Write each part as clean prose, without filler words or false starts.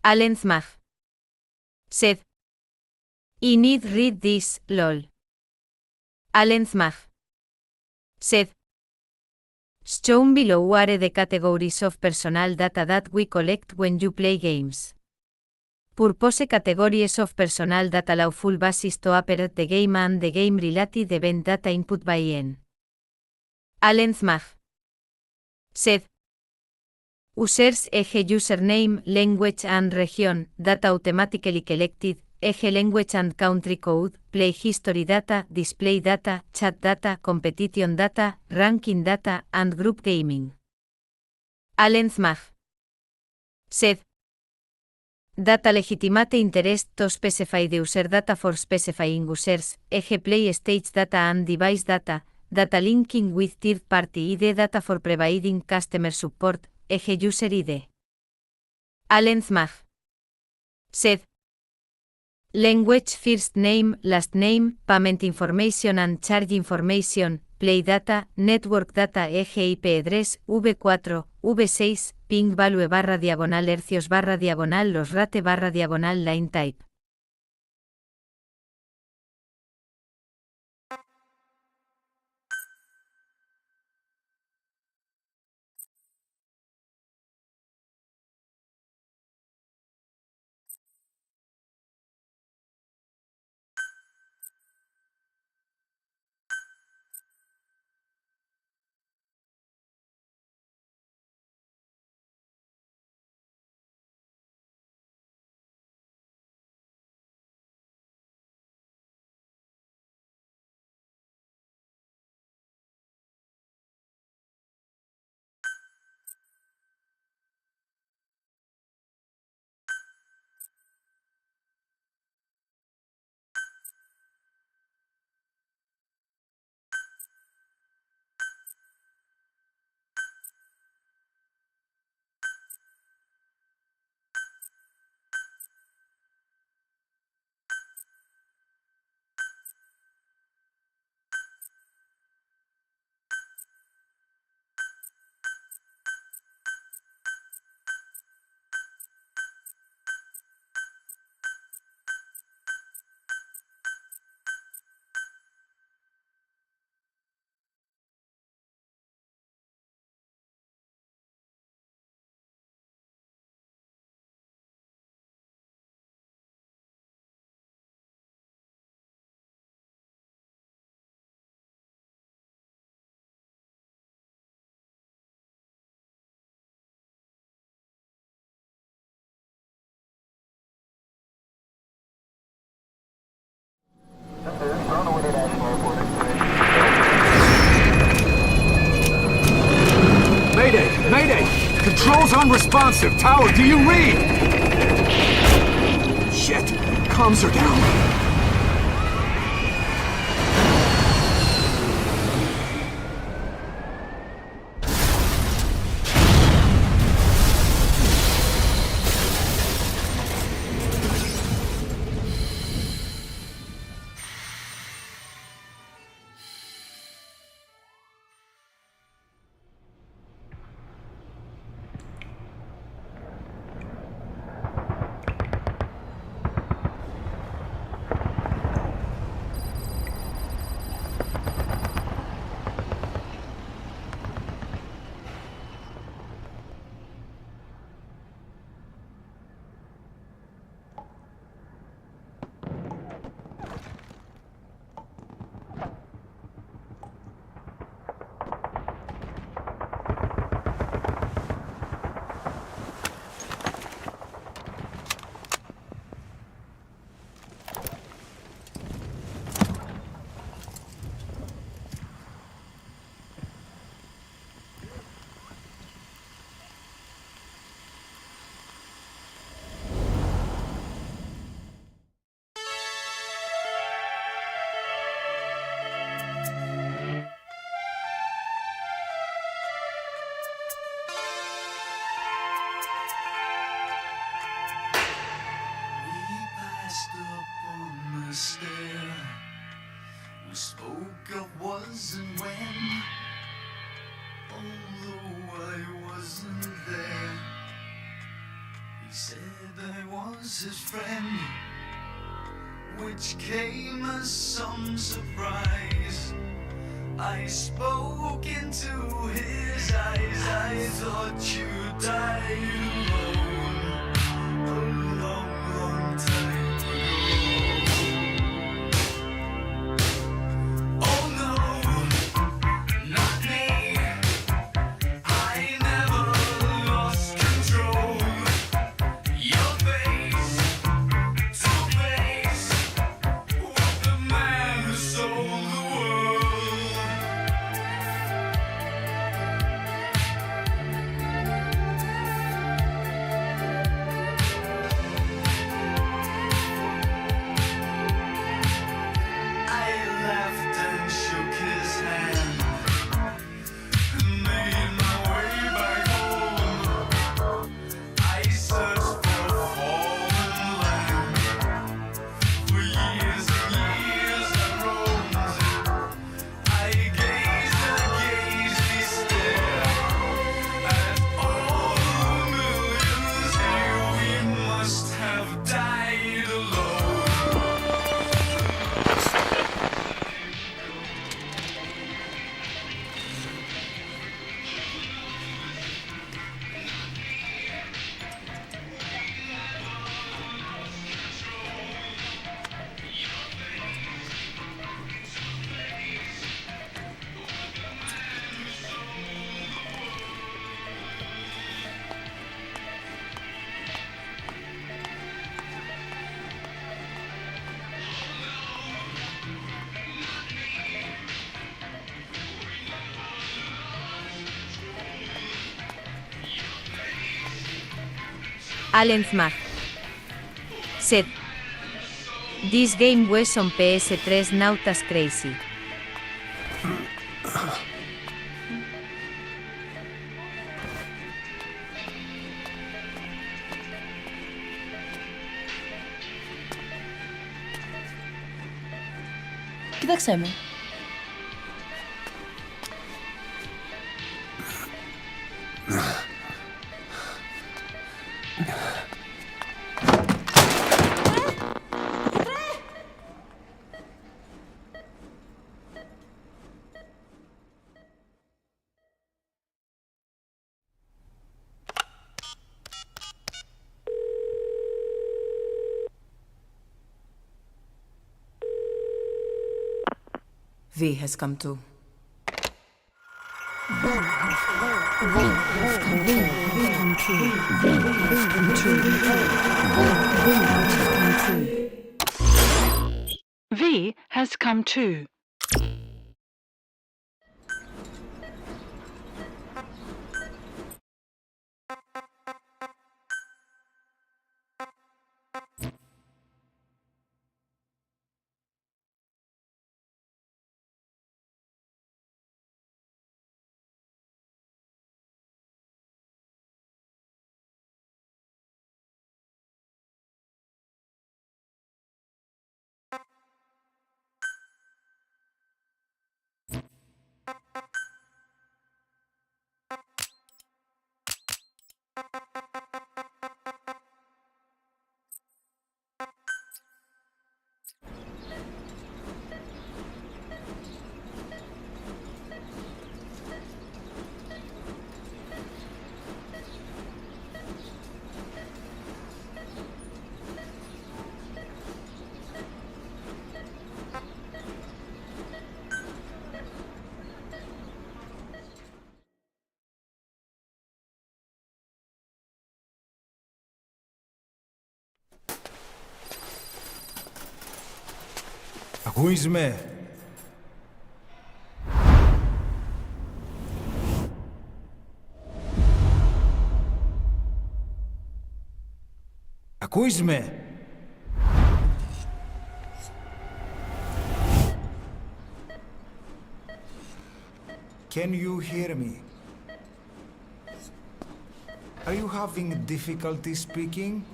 Acclaimed mag. Said. I need read this, lol. Acclaimed mag. Said. Shown below are the categories of personal data that we collect when you play games. Purpose categories of personal data lawful basis to operate the game and the game-related event data input by n. Acclaimed mag. Said. Users username, language and region, data automatically collected, language and country code, play history data, display data, chat data, competition data, ranking data, and group gaming. Acclaimed mag. Said. Data legitimate interest to specify the user data for specifying users, play stage data and device data, data linking with third-party ID data for providing customer support, user ID. Acclaimed mag. Said. Language first name, last name, payment information and charge information, play data, network data IP address, V4, V6, ping value // hercios // los rate // line type. Mayday! Mayday! Controls unresponsive. Tower, do you read? Shit. Comms are down. We spoke of was and when, although I wasn't there. He said I was his friend, which came as some surprise. I spoke into his eyes. I thought you died alone a long, long time ago. Oh no, not me. I never lost control. Your face to face with the man who sold the world. I laughed and shook his hand and made my way back home. I searched for a foreign land. For years and years I roamed it. I gazed stare at all the millions here. We must have died alone. Acclaimed. Said. This game was on PS3 not as crazy. Κοίταξέ με. V has come to. V has come too. Ακούεις με? Ακούεις με? Can you hear me? Are you having difficulty speaking?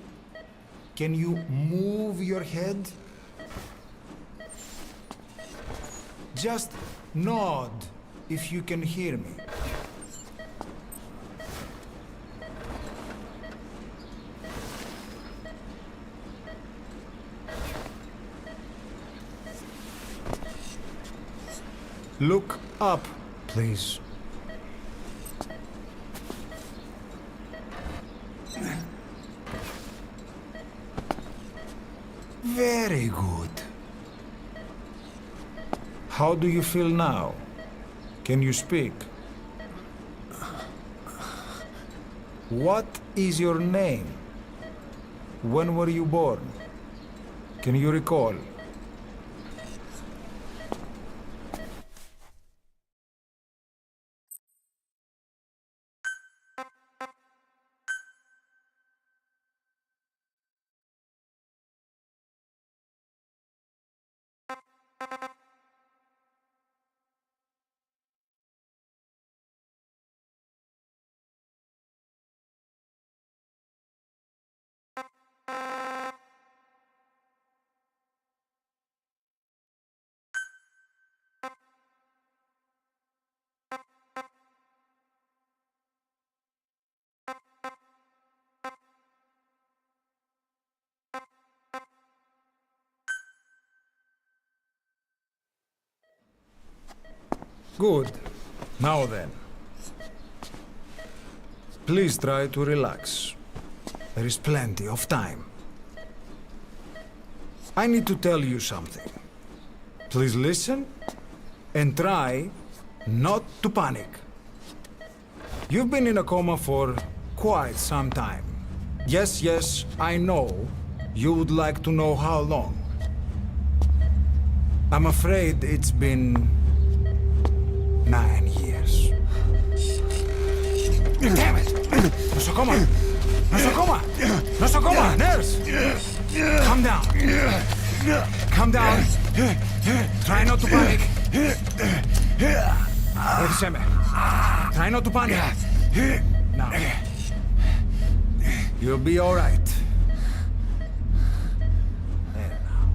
Can you move your head? Just nod if you can hear me. Look up, please. Very good. How do you feel now? Can you speak? What is your name? When were you born? Can you recall? Good. Now then. Please try to relax. There is plenty of time. I need to tell you something. Please listen and try not to panic. You've been in a coma for quite some time. Yes, I know you would like to know how long. I'm afraid it's been 9 years. Damn it! Nosocoma! Nosocoma! Nosocoma! Nurse! Calm down. Calm down. Try not to panic. Try not to panic. Now. You'll be all right. There now.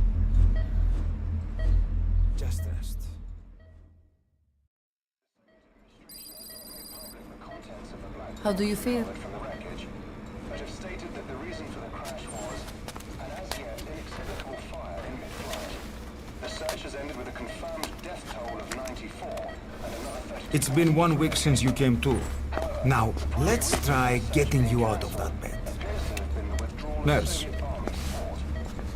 Just rest. How do you feel? From the wreckage, but have stated that the reason for the crash was an as yet inexplicable fire in mid-flight. The search has ended with a confirmed death toll of 94 and another 30. It's been 1 week since you came to. Now, let's try getting you out of that bed. Appears to have been the withdrawal of Nurse. Soviet army support,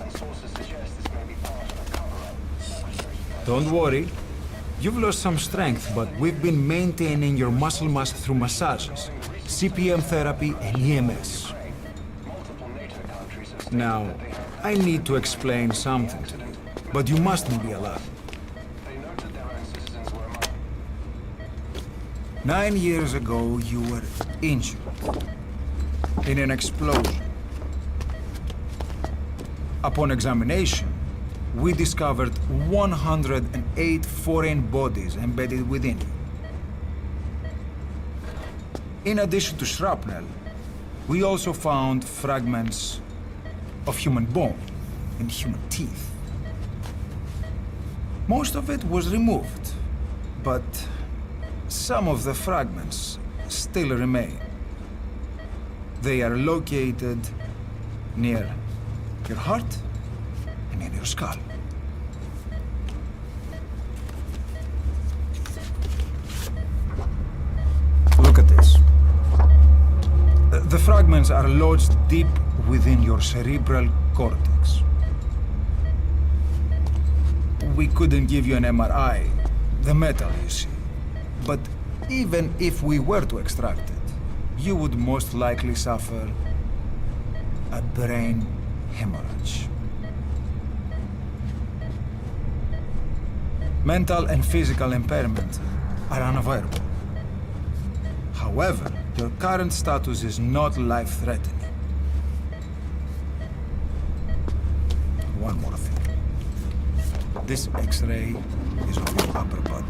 and sources suggest this may be part of a cover-up. Don't worry. You've lost some strength, but we've been maintaining your muscle mass through massages, CPM therapy, and EMS. Multiple NATO countries have stated Now, that they have. I need to explain something to you, but you mustn't be alarmed. They noted their own citizens were among 9 years ago, you were injured in an explosion. Upon examination, we discovered 108 foreign bodies embedded within you. In addition to shrapnel, we also found fragments of human bone and human teeth. Most of it was removed, but some of the fragments still remain. They are located near your heart and in your skull. Look at this. The fragments are lodged deep within your cerebral cortex. We couldn't give you an MRI, the metal, you see. But even if we were to extract it, you would most likely suffer a brain hemorrhage. Mental and physical impairment are unavoidable. However, your current status is not life-threatening. One more thing. This X-ray is of your upper body.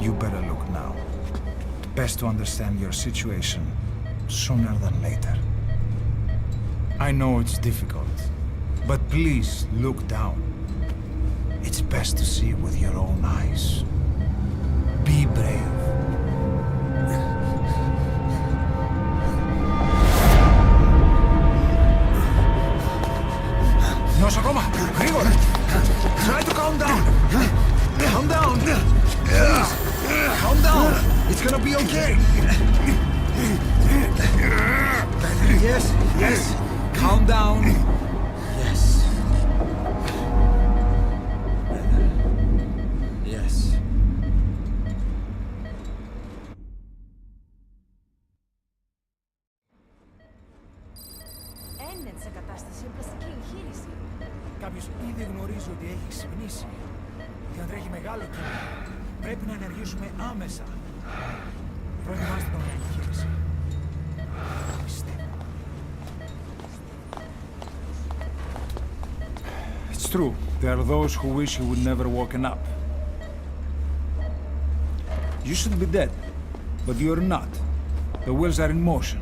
You better look now. Best to understand your situation sooner than later. I know it's difficult, but please look down. It's best to see with your own eyes. Be brave. Nosocoma! Grigor! Try to calm down! Calm down! It's gonna be okay. Yes, yes. Calm down. Yes. Yes. Είναι σε κατάσταση πλαστική εγχείρηση. Κάποιος ήδη γνωρίζει ότι έχει ξυπνήσει. Και αν τρέχει μεγάλο κίνημα, πρέπει να ενεργήσουμε άμεσα. Προετοιμάστε τον για την εγχείρηση. Πιστεύω. It's true. There are those who wish you would never woken up. You should be dead, but you're not. The wheels are in motion.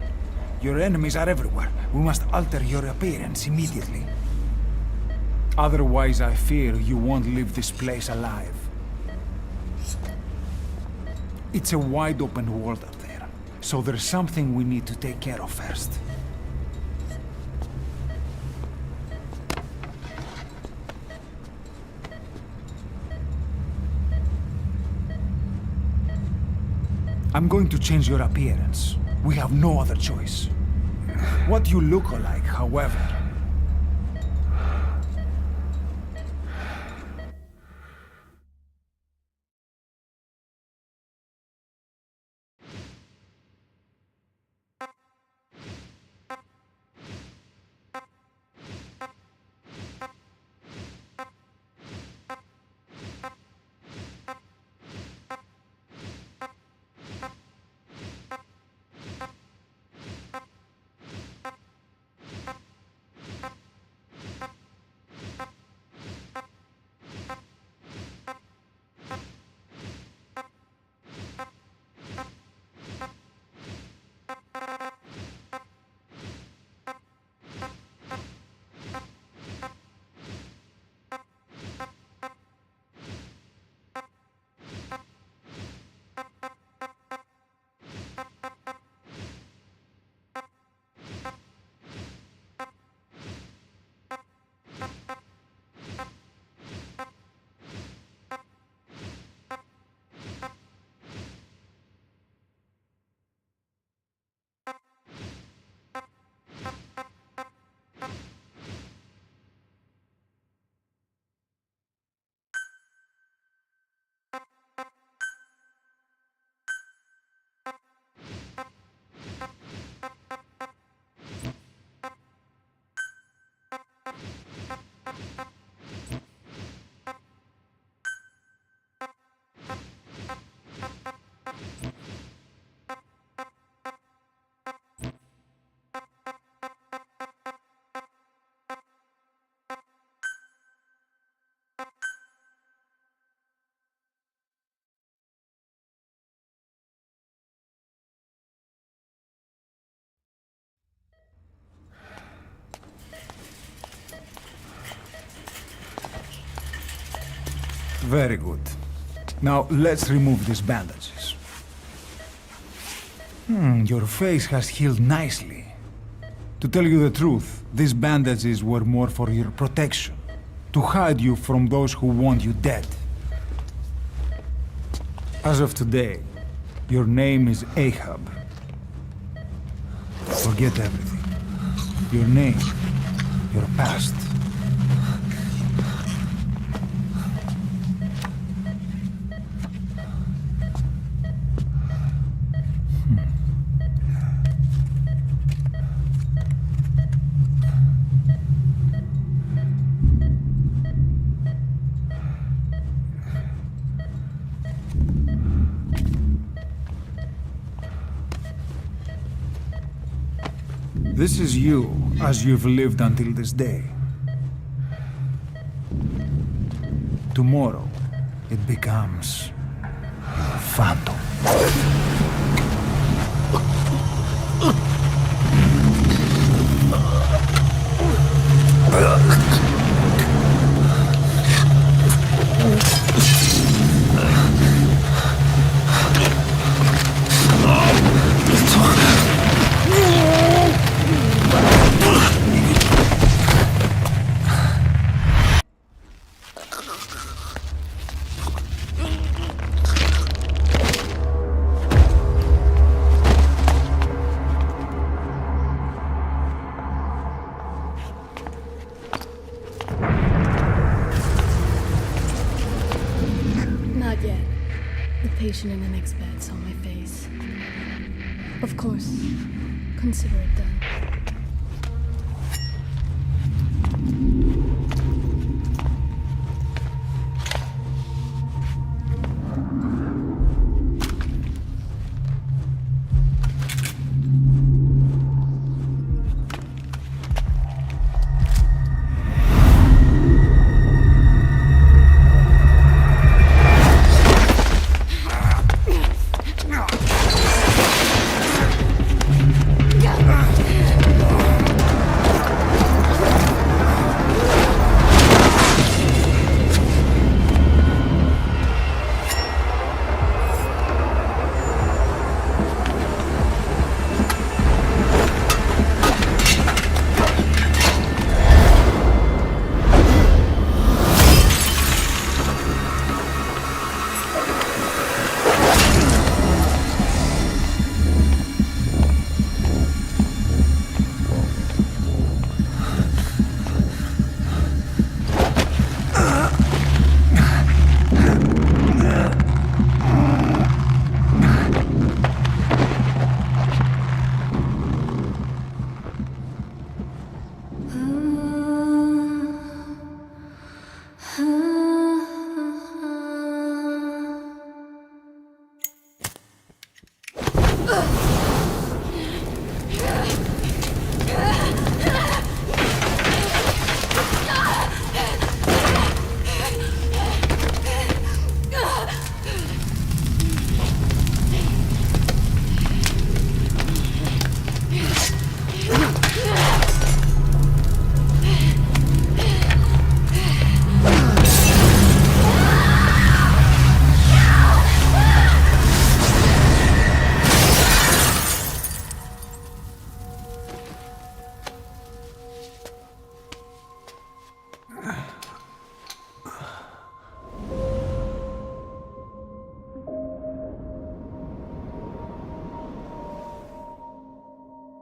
Your enemies are everywhere. We must alter your appearance immediately. Otherwise, I fear you won't leave this place alive. It's a wide open world up there, so there's something we need to take care of first. I'm going to change your appearance. We have no other choice. What you look like, however, very good. Now let's remove these bandages. Your face has healed nicely. To tell you the truth, these bandages were more for your protection, to hide you from those who want you dead. As of today, your name is Ahab. Forget everything. Your name, your past. This is you, as you've lived until this day. Tomorrow, it becomes your phantom. likes bats on my face. Of course. Consider it done.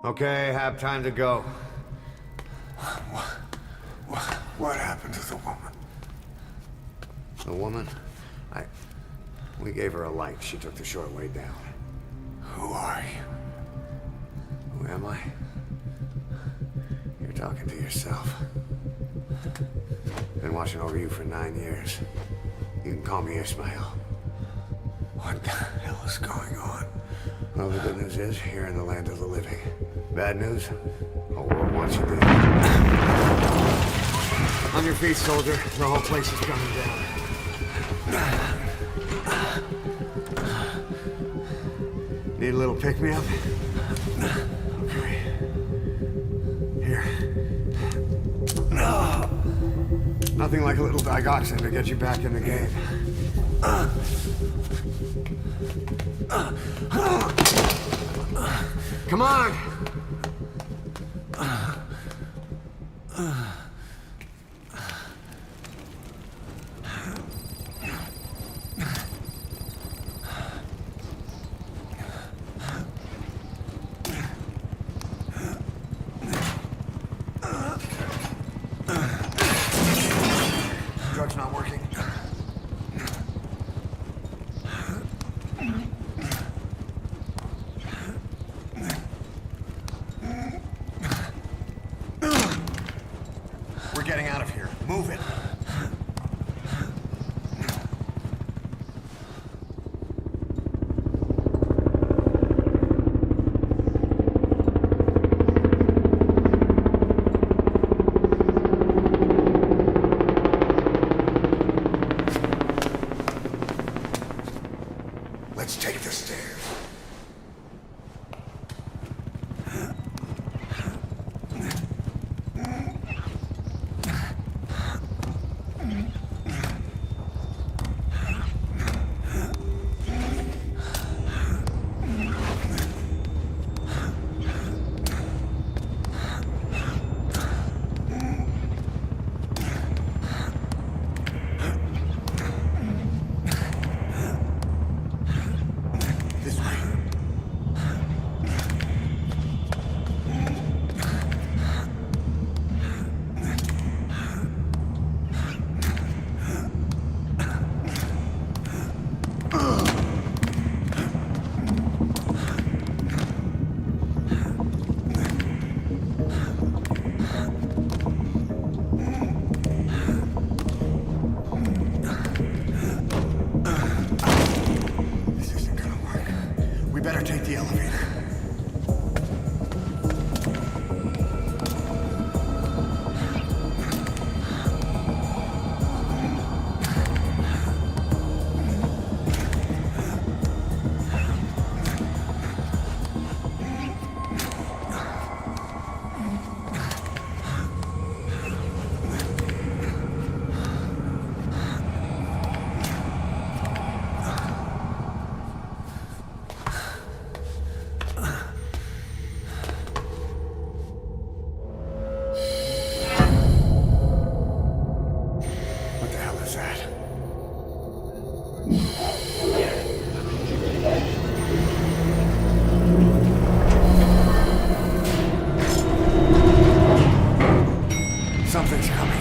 Okay, have time to go. What happened to the woman? The woman? We gave her a light. She took the short way down. Who are you? Who am I? You're talking to yourself. Been watching over you for 9 years. You can call me Ishmael. What the hell is going on? Well, the good news is, you're in the land of the living. Bad news? The whole world wants you dead. On your feet, soldier. The whole place is coming down. Need a little pick-me-up? Okay. Here. Nothing like a little digoxin to get you back in the game. Come on! Drug's not working. We're getting out of here. Move it. Let's take the stairs. This way. We better take the elevator. Something's coming.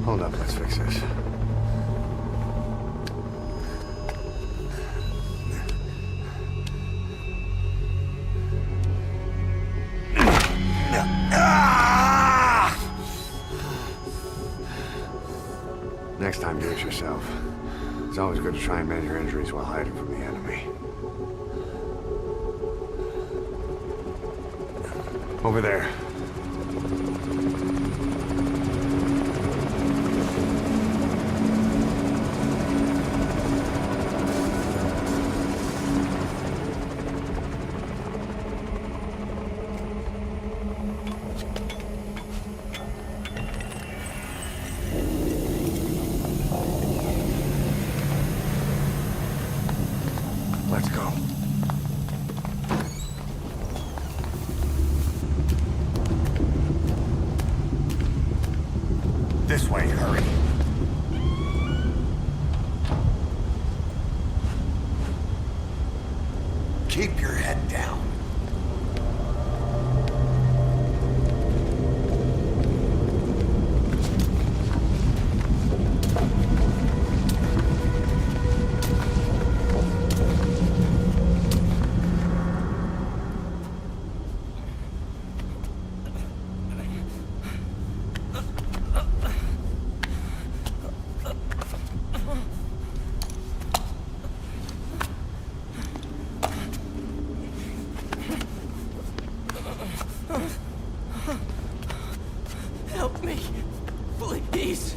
Hold up, let's fix this. Next time, do it yourself. It's always good to try and mend your injuries while hiding from the enemy. Over there. Let's go. This way, hurry. Keep your head down. Help me, please.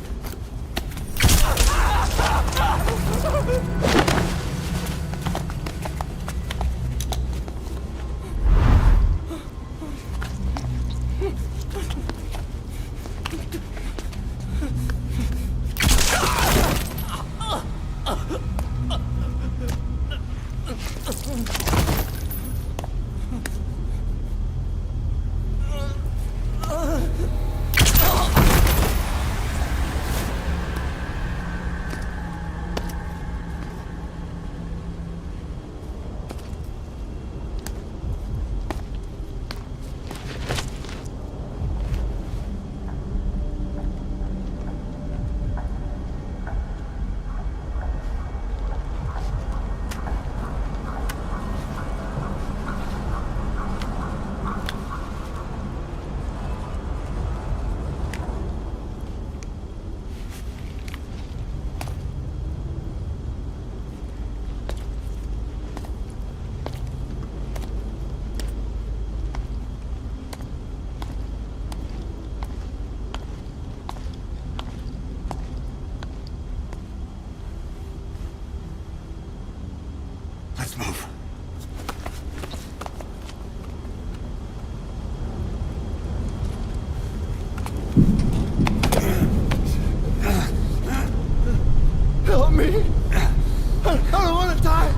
Let's move. Help me. I don't want to die.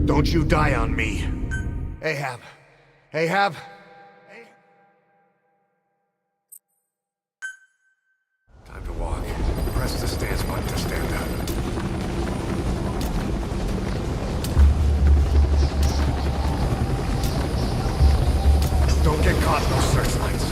Don't you die on me. Ahab. Ahab. Time to walk. Press the stance button to stand up. Don't get caught in those searchlights.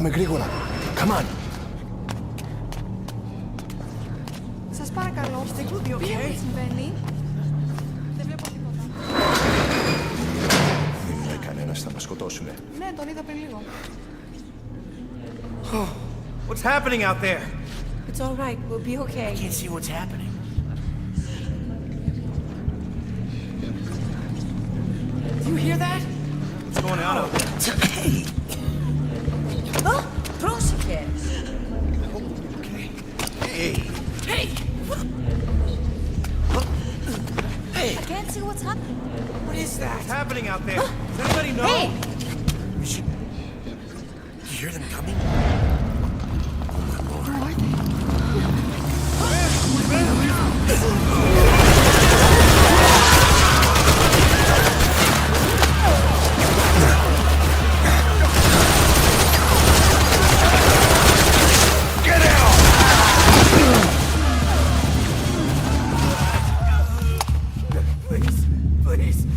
Πάμε γρήγορα. Come on. Σας παρακαλώ, τι συμβαίνει? Δεν βλέπω τίποτα. Δεν είναι κανένας, θα μας σκοτώσουνε. Ναι, τον είδα πριν λίγο. What's happening out there? It's all right, we'll be okay. I can't see what's happening. Do you hear that? What's going on out there? Hey! Oh, πρόσεχε! Okay. Hey! Hey! Hey! I can't see what's happening. What is that? What's happening out there? Does anybody know? Hey! We should... You hear them coming? Where are they? Please.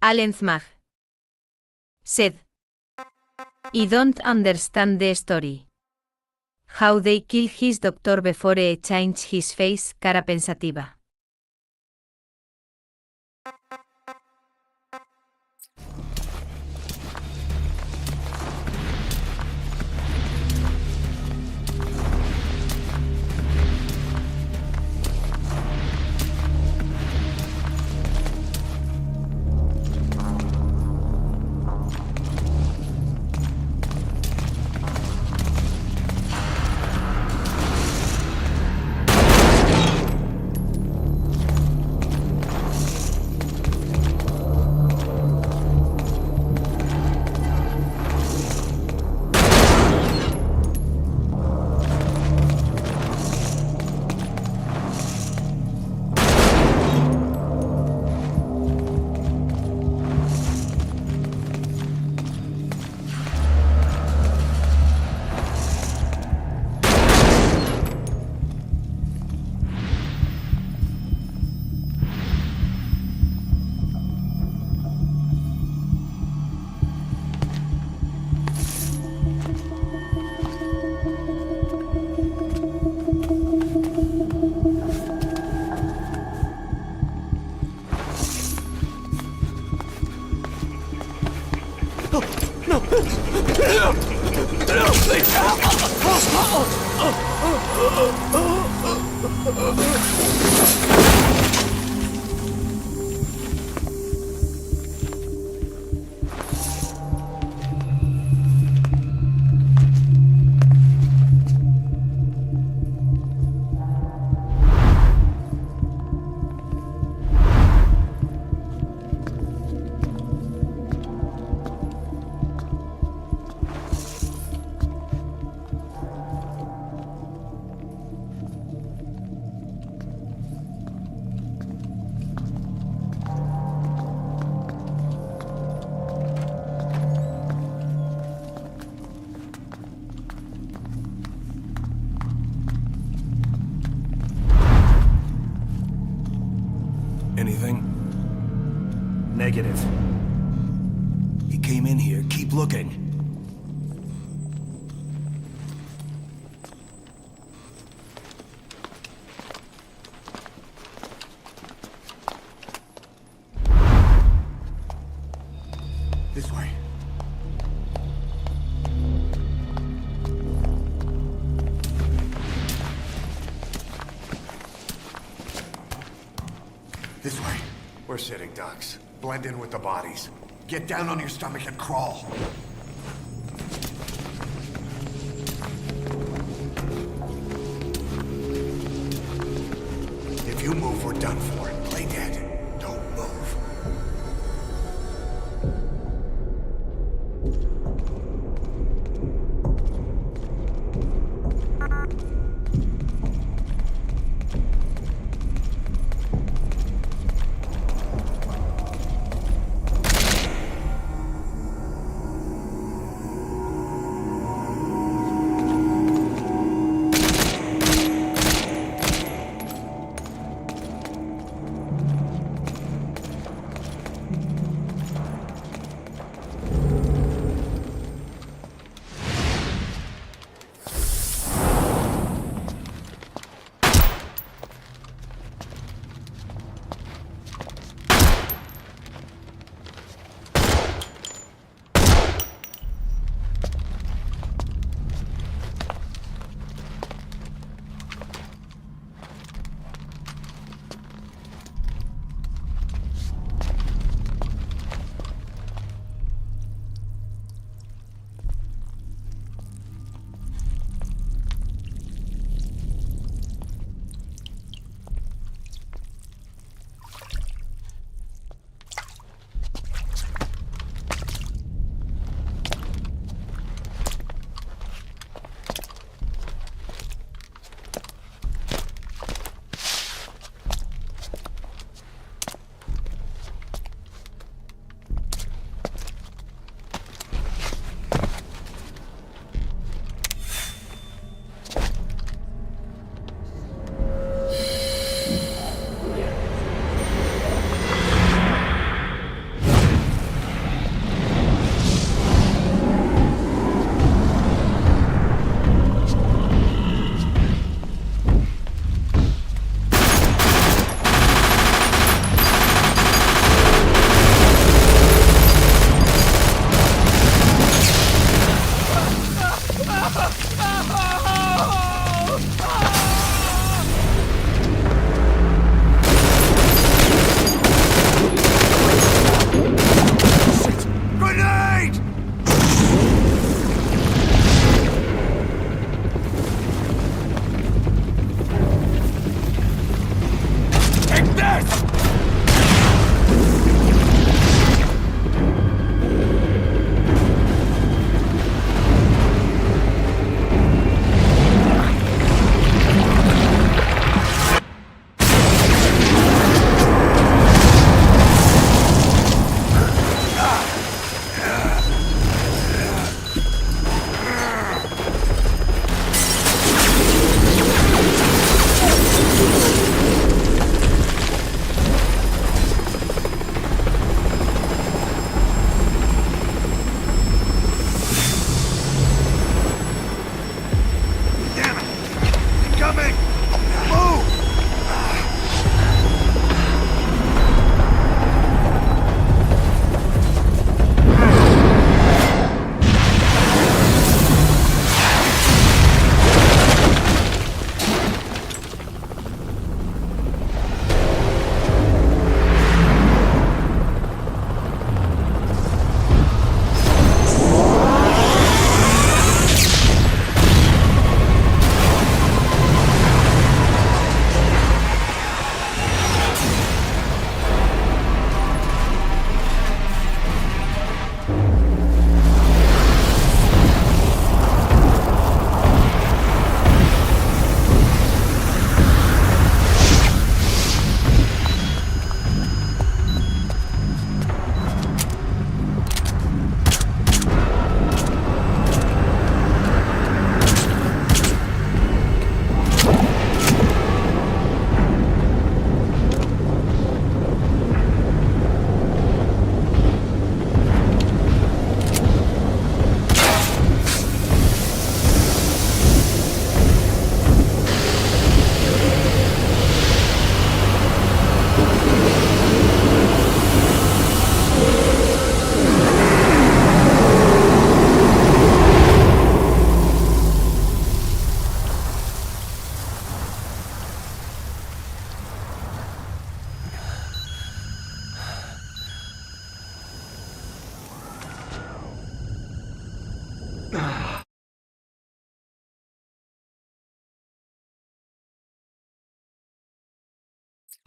Allensmag. Said. I don't understand the story. How they kill his doctor before he change his face, cara pensativa. Anything? Negative. He came in here. Keep looking. This way. This way. We're sitting ducks. Blend in with the bodies. Get down on your stomach and crawl. If you move, we're done for. Play dead. Don't move.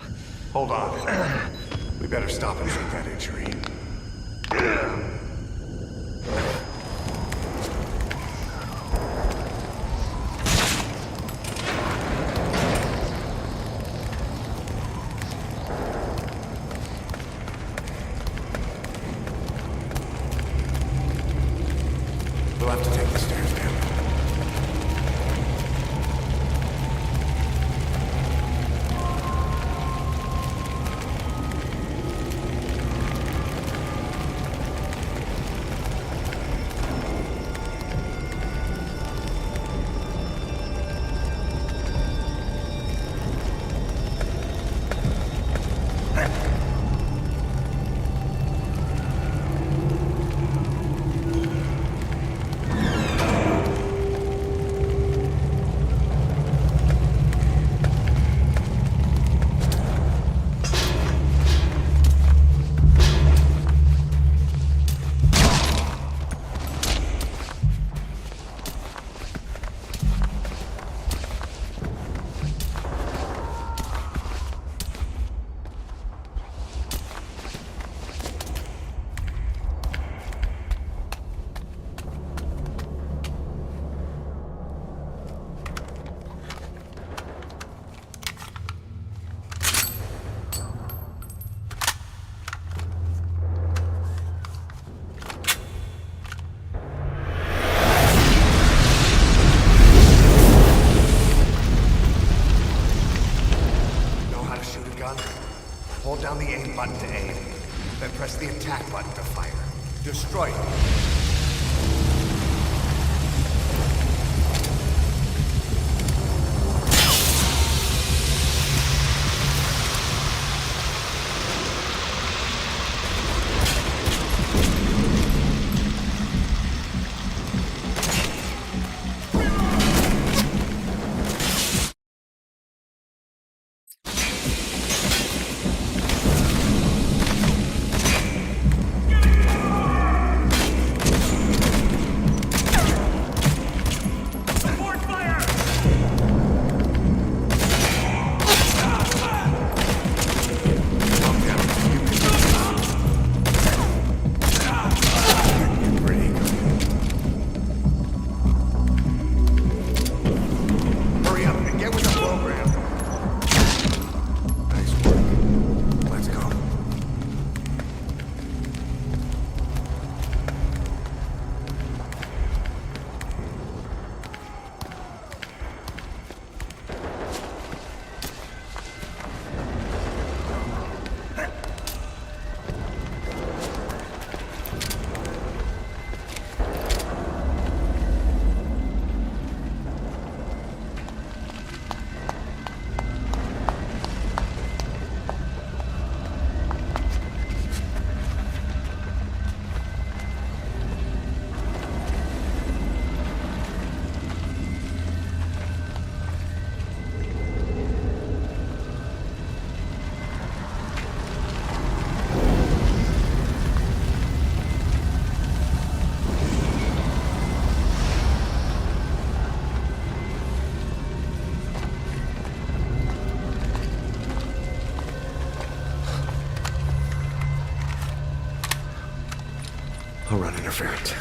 Hold on. We better stop and treat that injury. We'll have to take the stairs down. Hold down the aim button to aim, then press the attack button to fire. Destroy it. I'll run interference.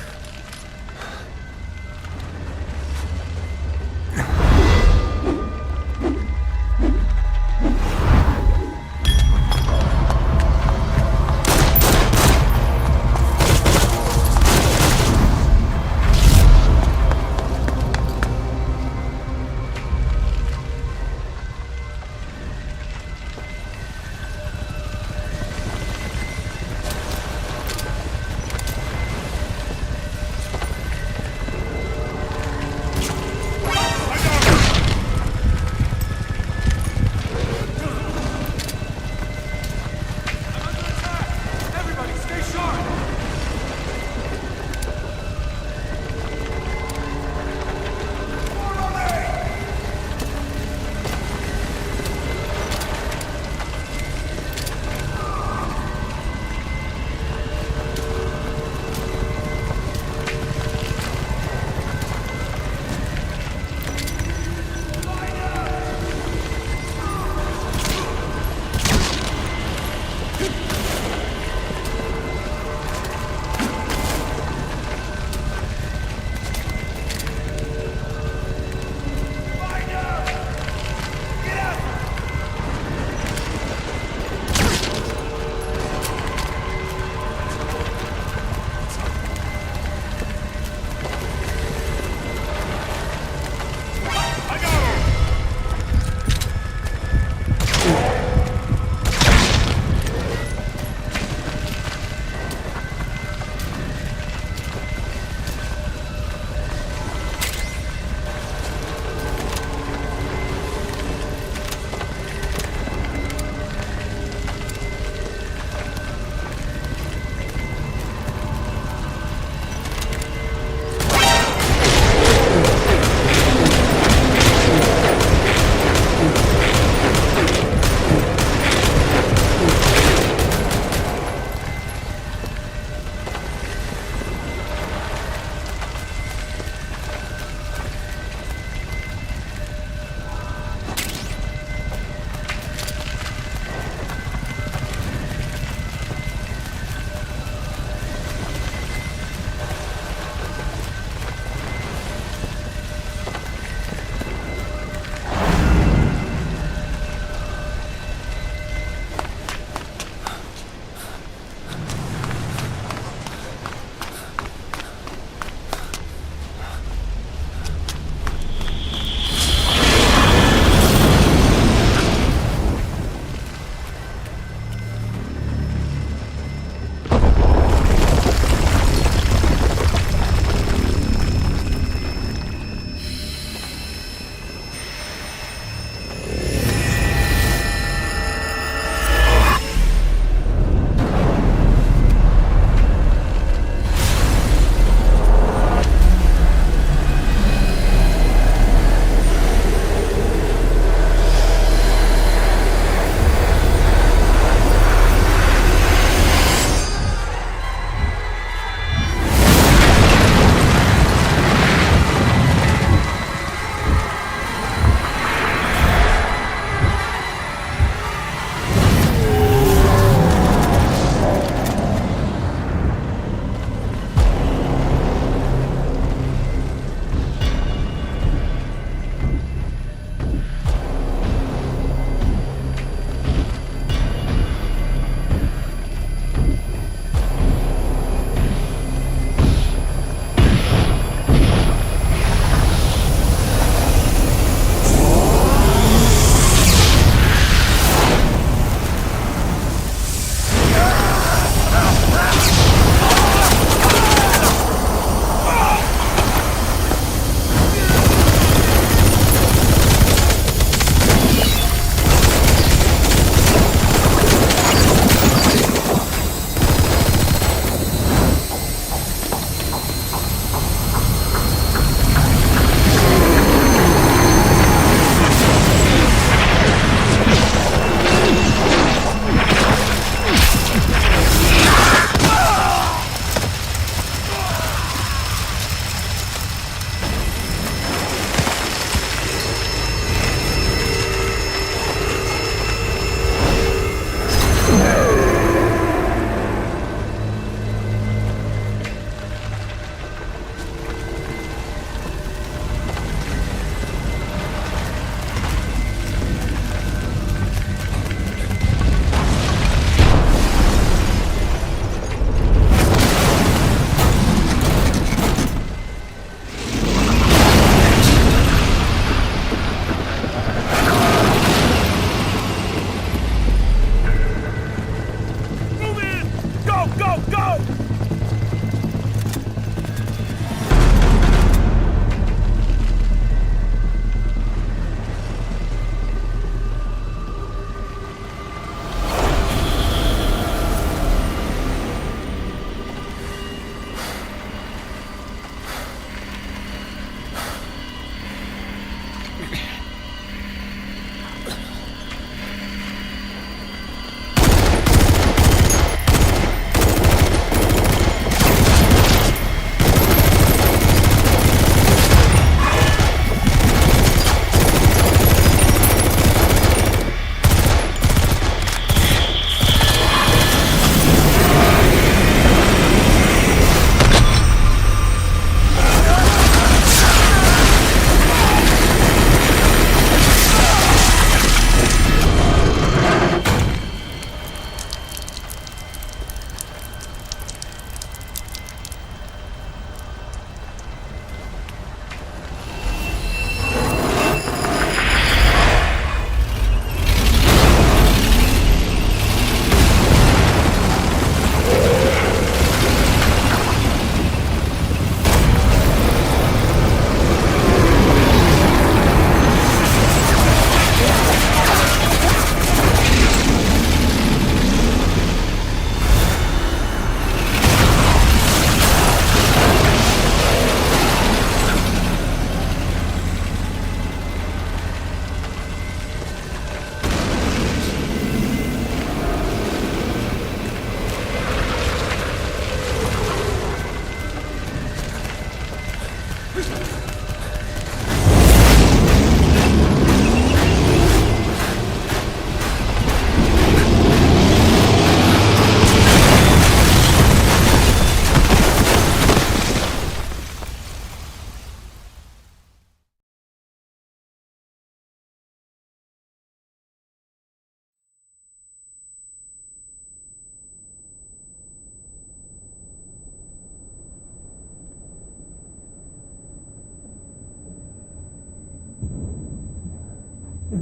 Get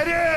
in!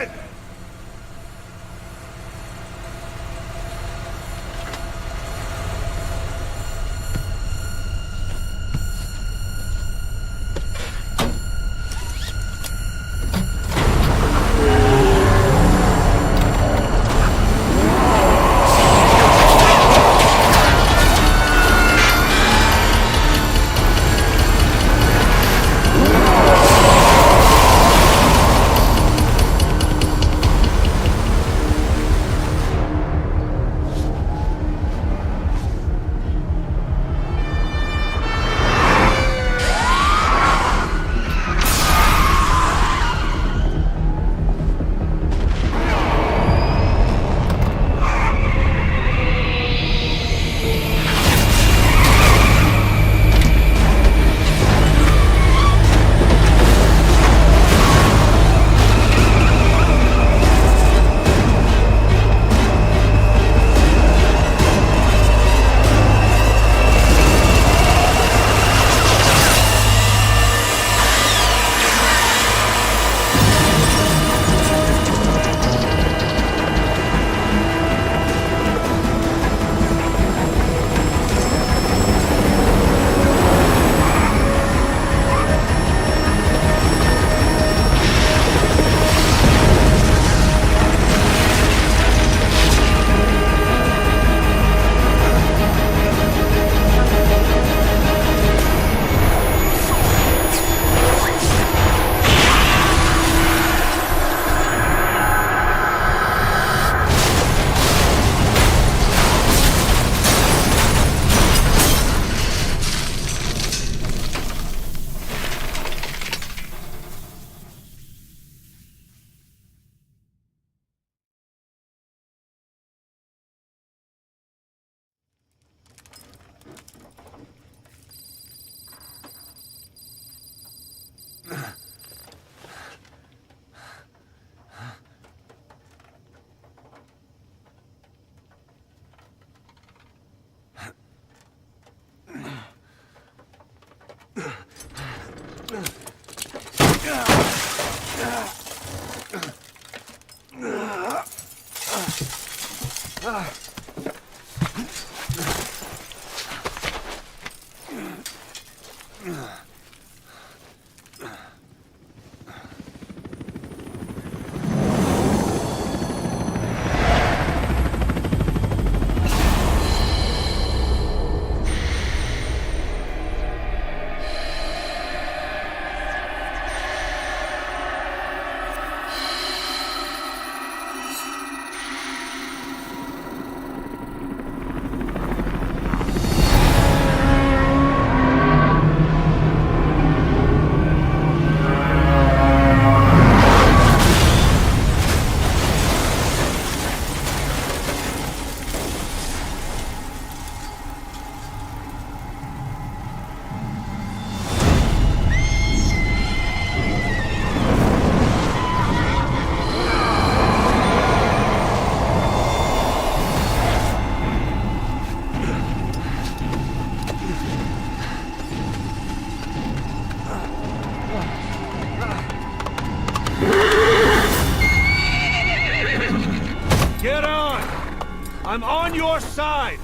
I'm on your side!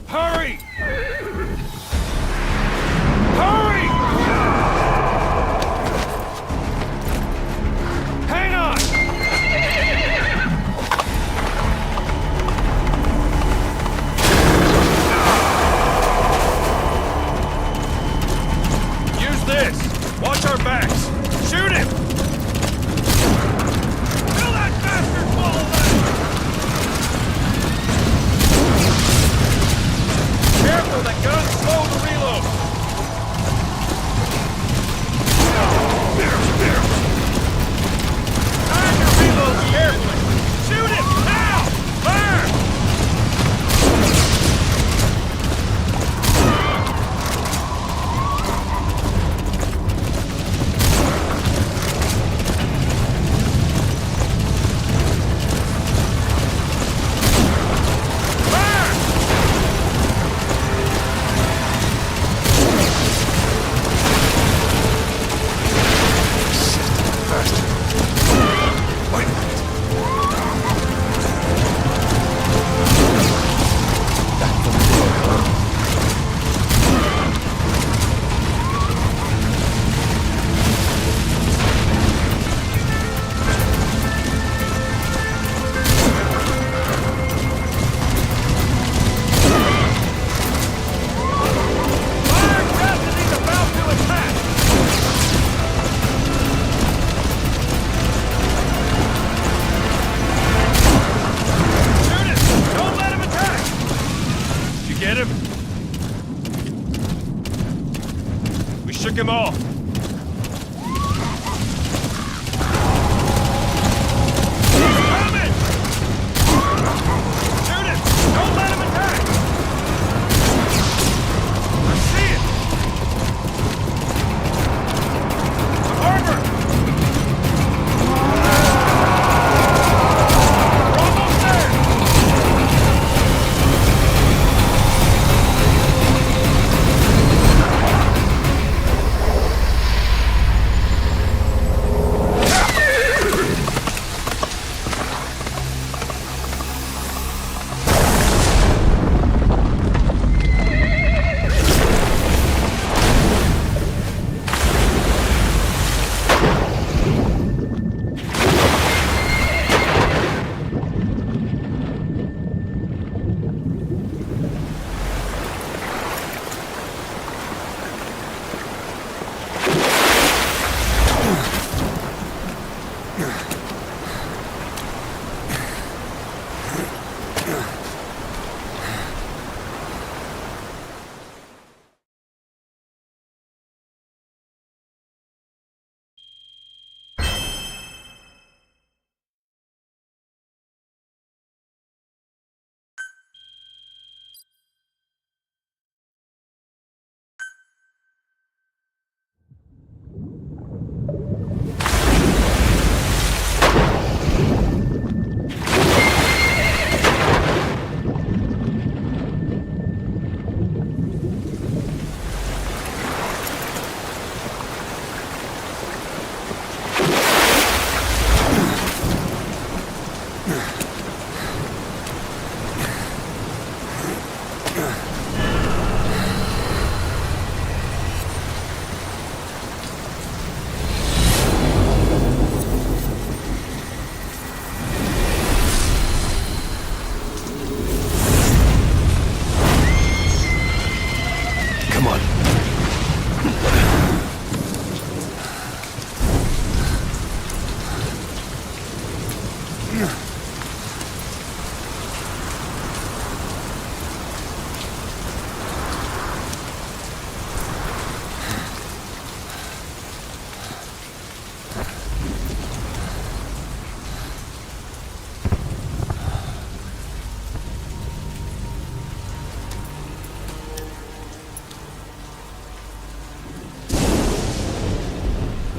Hurry! Hurry! Hang on! Use this! Watch our backs! Shoot him! Kill that bastard fall back! shook him off.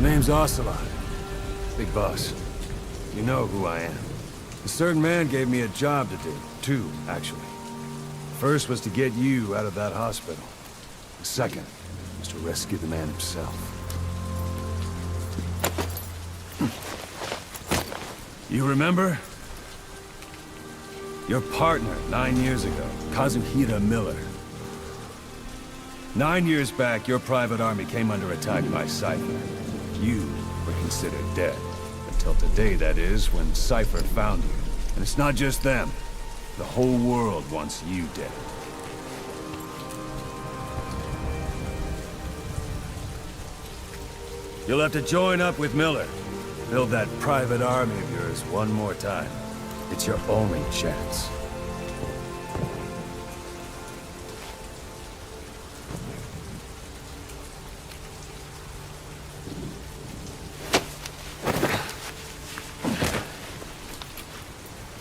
Name's Ocelot. Big boss. You know who I am. A certain man gave me a job to do. Two, actually. First was to get you out of that hospital. The second was to rescue the man himself. You remember? Your partner 9 years ago, Kazuhira Miller. 9 years back, your private army came under attack by Cypher. You were considered dead. Until today, that is, when Cypher found you. And it's not just them. The whole world wants you dead. You'll have to join up with Miller. Build that private army of yours one more time. It's your only chance.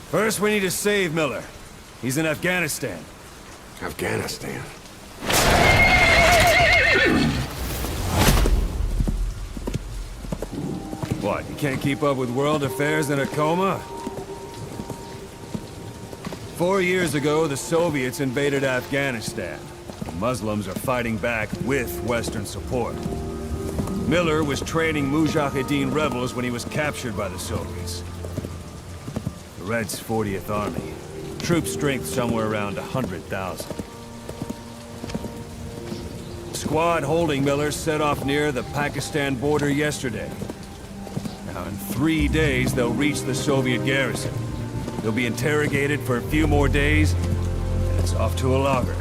First, we need to save Miller. He's in Afghanistan. Afghanistan? What, you can't keep up with world affairs in a coma? 4 years ago, the Soviets invaded Afghanistan. The Muslims are fighting back with Western support. Miller was training Mujahideen rebels when he was captured by the Soviets. The Red's 40th Army. Troop strength somewhere around 100,000. The squad holding Miller set off near the Pakistan border yesterday. Now, in 3 days, they'll reach the Soviet garrison. They'll be interrogated for a few more days, and it's off to a lager.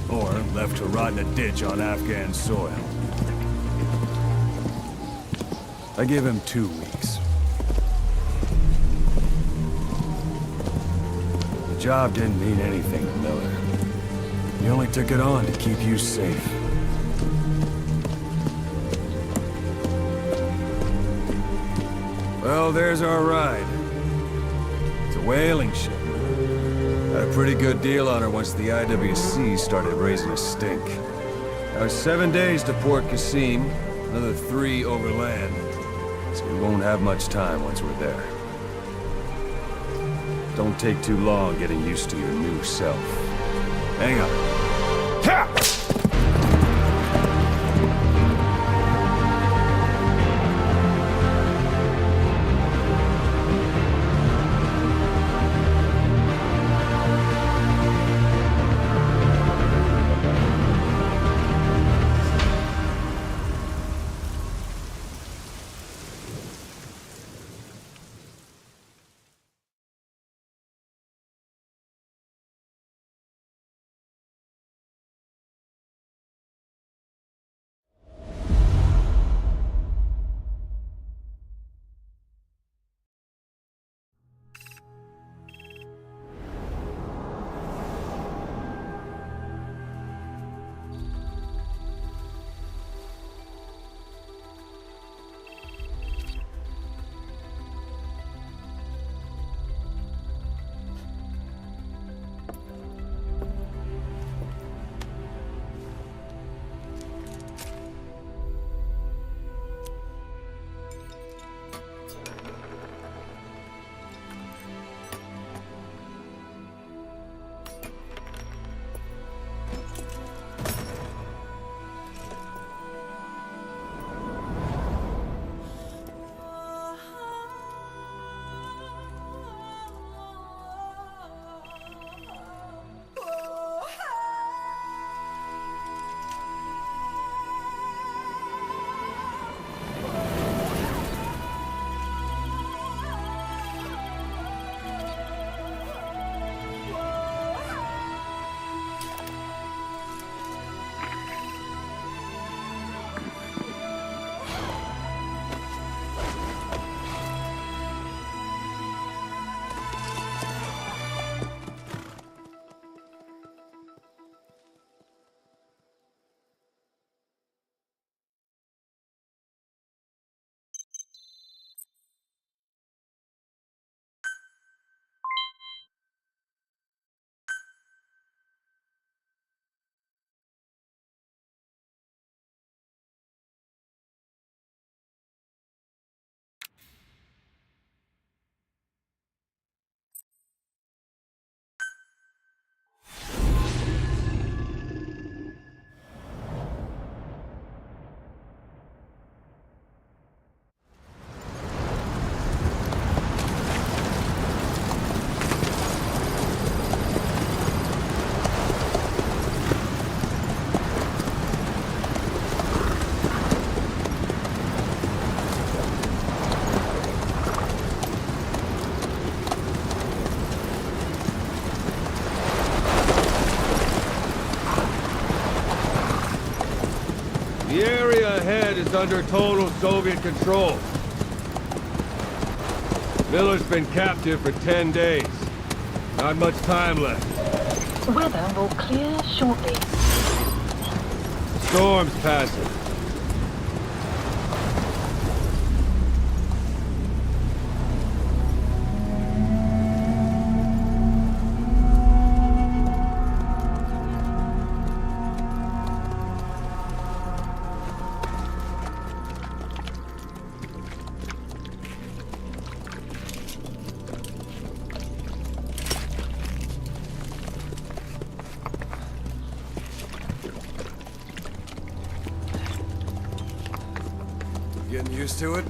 Or left to rot in a ditch on Afghan soil. I give him 2 weeks. The job didn't mean anything to Miller. He only took it on to keep you safe. Well, there's our ride. It's a whaling ship. Had a pretty good deal on her once the IWC started raising a stink. Now 7 days to Port Qasim, another 3 overland. So we won't have much time once we're there. Don't take too long getting used to your new self. Hang on. Ha! The area ahead is under total Soviet control. Miller's been captive for 10 days. Not much time left. Weather will clear shortly. Storm's passing. Getting used to it?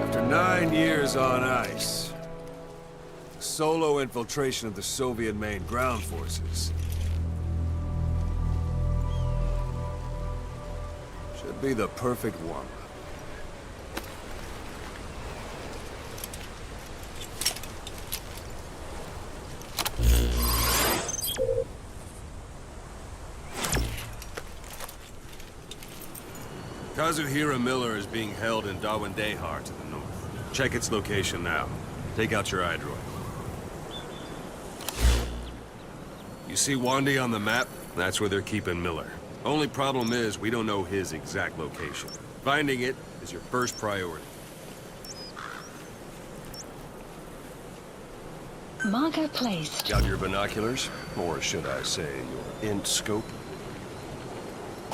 After 9 years on ice, solo infiltration of the Soviet main ground forces should be the perfect warm-up. Kazuhira Miller is being held in Dawandehar to the north. Check its location now. Take out your iDroid. You see Wandi on the map? That's where they're keeping Miller. Only problem is, we don't know his exact location. Finding it is your first priority. Marker placed. Got your binoculars? Or should I say, your int scope?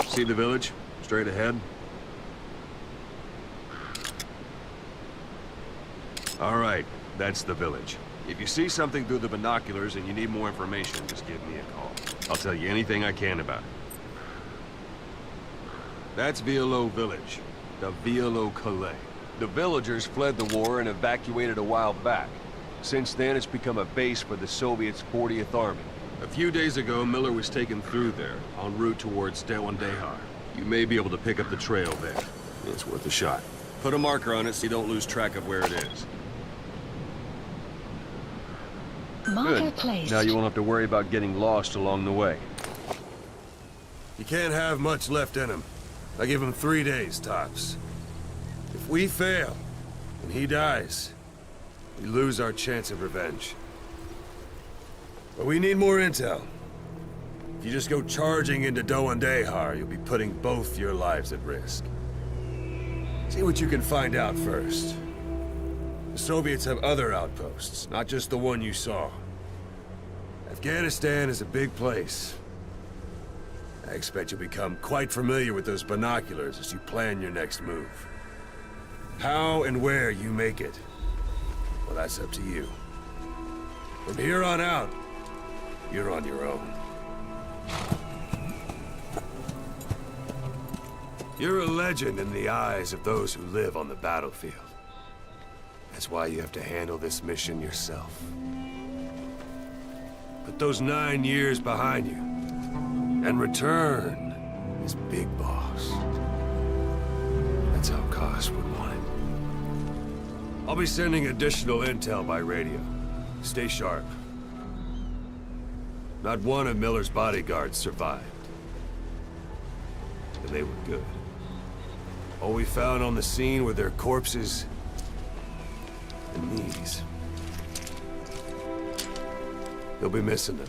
See the village? Straight ahead? All right, that's the village. If you see something through the binoculars and you need more information, just give me a call. I'll tell you anything I can about it. That's Violo Village, the Violo Calais. The villagers fled the war and evacuated a while back. Since then, it's become a base for the Soviets' 40th Army. A few days ago, Miller was taken through there, en route towards Dawandehar. You may be able to pick up the trail there. It's worth a shot. Put a marker on it so you don't lose track of where it is. Marker Good. placed. Now you won't have to worry about getting lost along the way. You can't have much left in him. I give him 3 days, tops. If we fail, and he dies, we lose our chance of revenge. But we need more intel. If you just go charging into Dawandehar, you'll be putting both your lives at risk. See what you can find out first. The Soviets have other outposts, not just the one you saw. Afghanistan is a big place. I expect you'll become quite familiar with those binoculars as you plan your next move. How and where you make it, well, that's up to you. From here on out, you're on your own. You're a legend in the eyes of those who live on the battlefield. That's why you have to handle this mission yourself. Put those 9 years behind you, and return as Big Boss. That's how Koss would want it. I'll be sending additional intel by radio. Stay sharp. Not one of Miller's bodyguards survived. And they were good. All we found on the scene were their corpses and knees. He'll be missing them.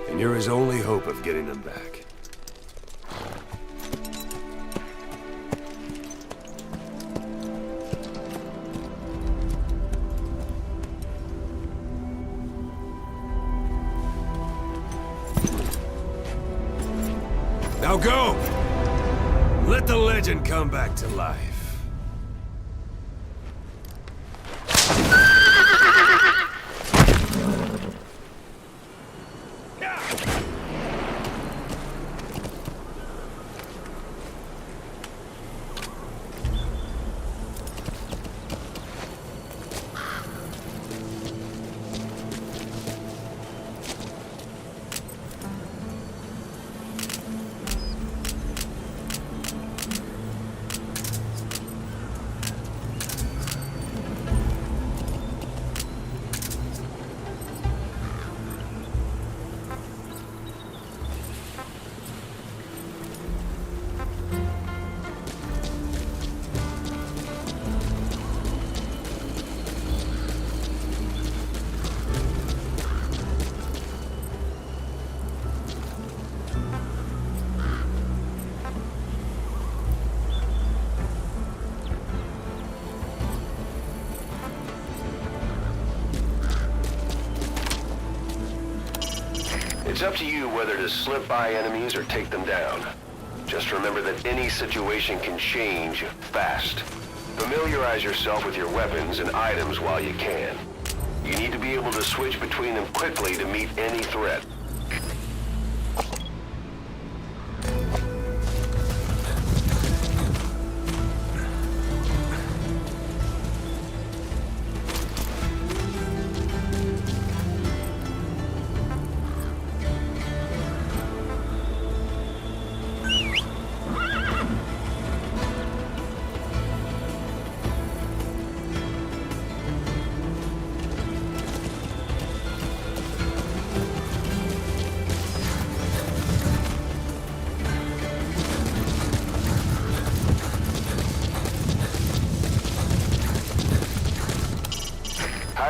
And you're his only hope of getting them back. Now go! Let the legend come back to life. It's up to you whether to slip by enemies or take them down. Just remember that any situation can change fast. Familiarize yourself with your weapons and items while you can. You need to be able to switch between them quickly to meet any threat.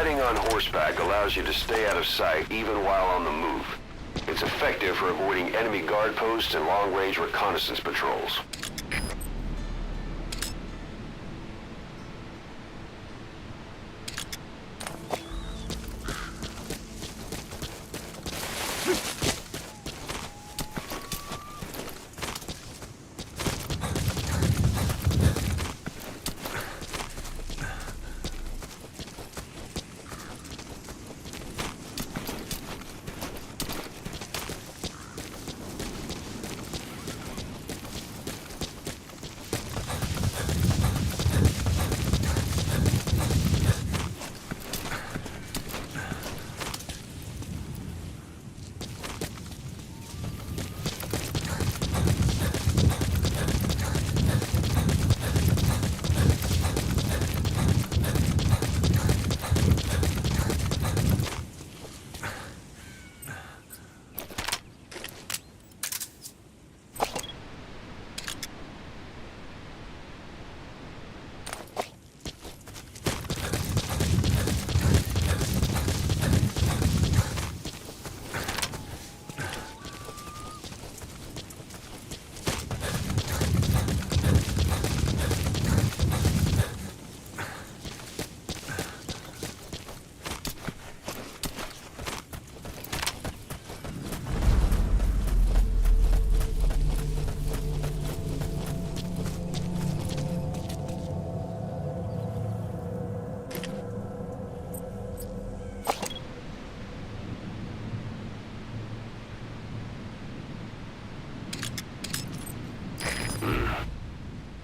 Riding on horseback allows you to stay out of sight even while on the move. It's effective for avoiding enemy guard posts and long-range reconnaissance patrols.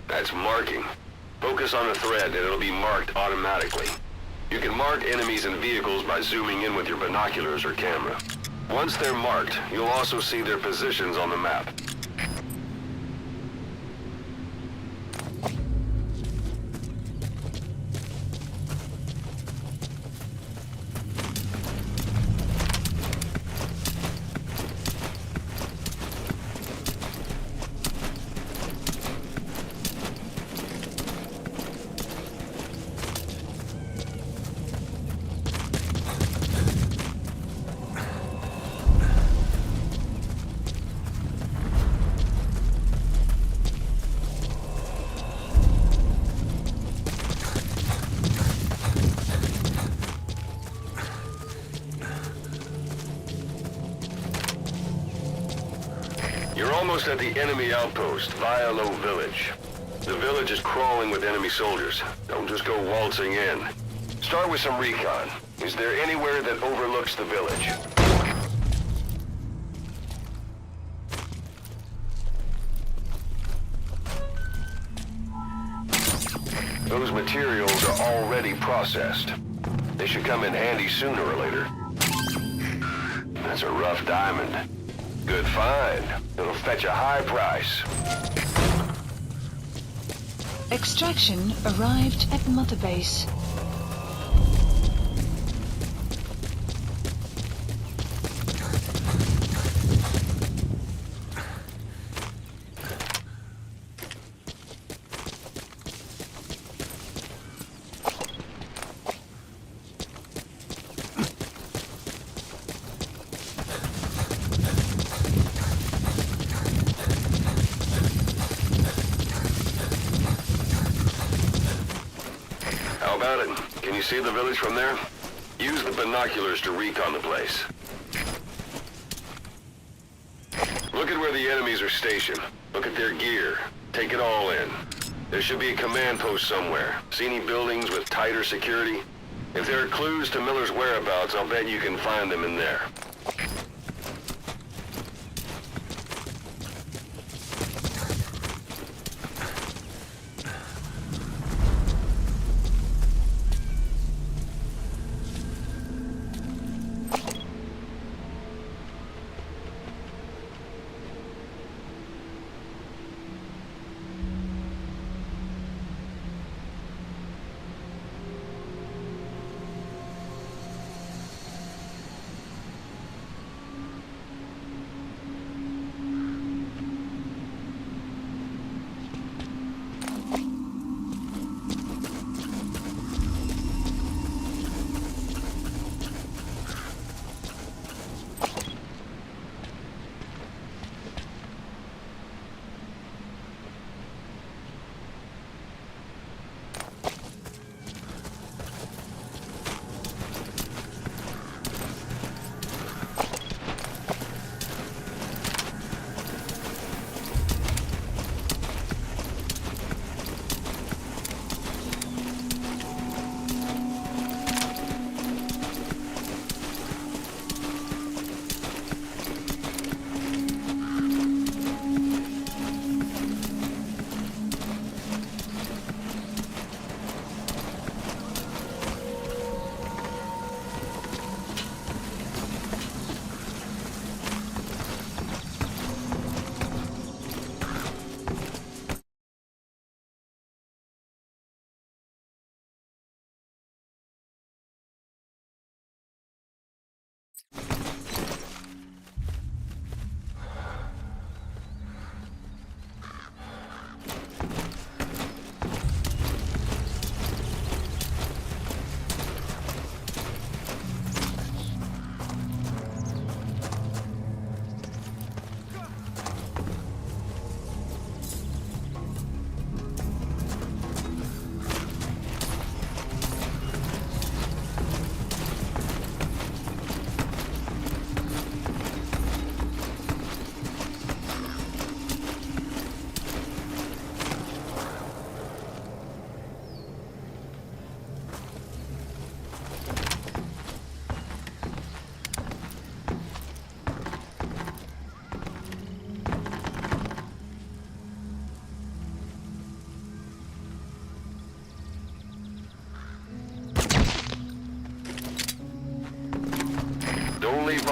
That's marking. Focus on the thread and it'll be marked automatically. You can mark enemies and vehicles by zooming in with your binoculars or camera. Once they're marked, you'll also see their positions on the map. You're almost at the enemy outpost, Vilo Village. The village is crawling with enemy soldiers. Don't just go waltzing in. Start with some recon. Is there anywhere that overlooks the village? Those materials are already processed. They should come in handy sooner or later. That's a rough diamond. Good find. It'll fetch a high price. Extraction arrived at Mother Base. How about it? Can you see the village from there? Use the binoculars to recon the place. Look at where the enemies are stationed. Look at their gear. Take it all in. There should be a command post somewhere. See any buildings with tighter security? If there are clues to Miller's whereabouts, I'll bet you can find them in there.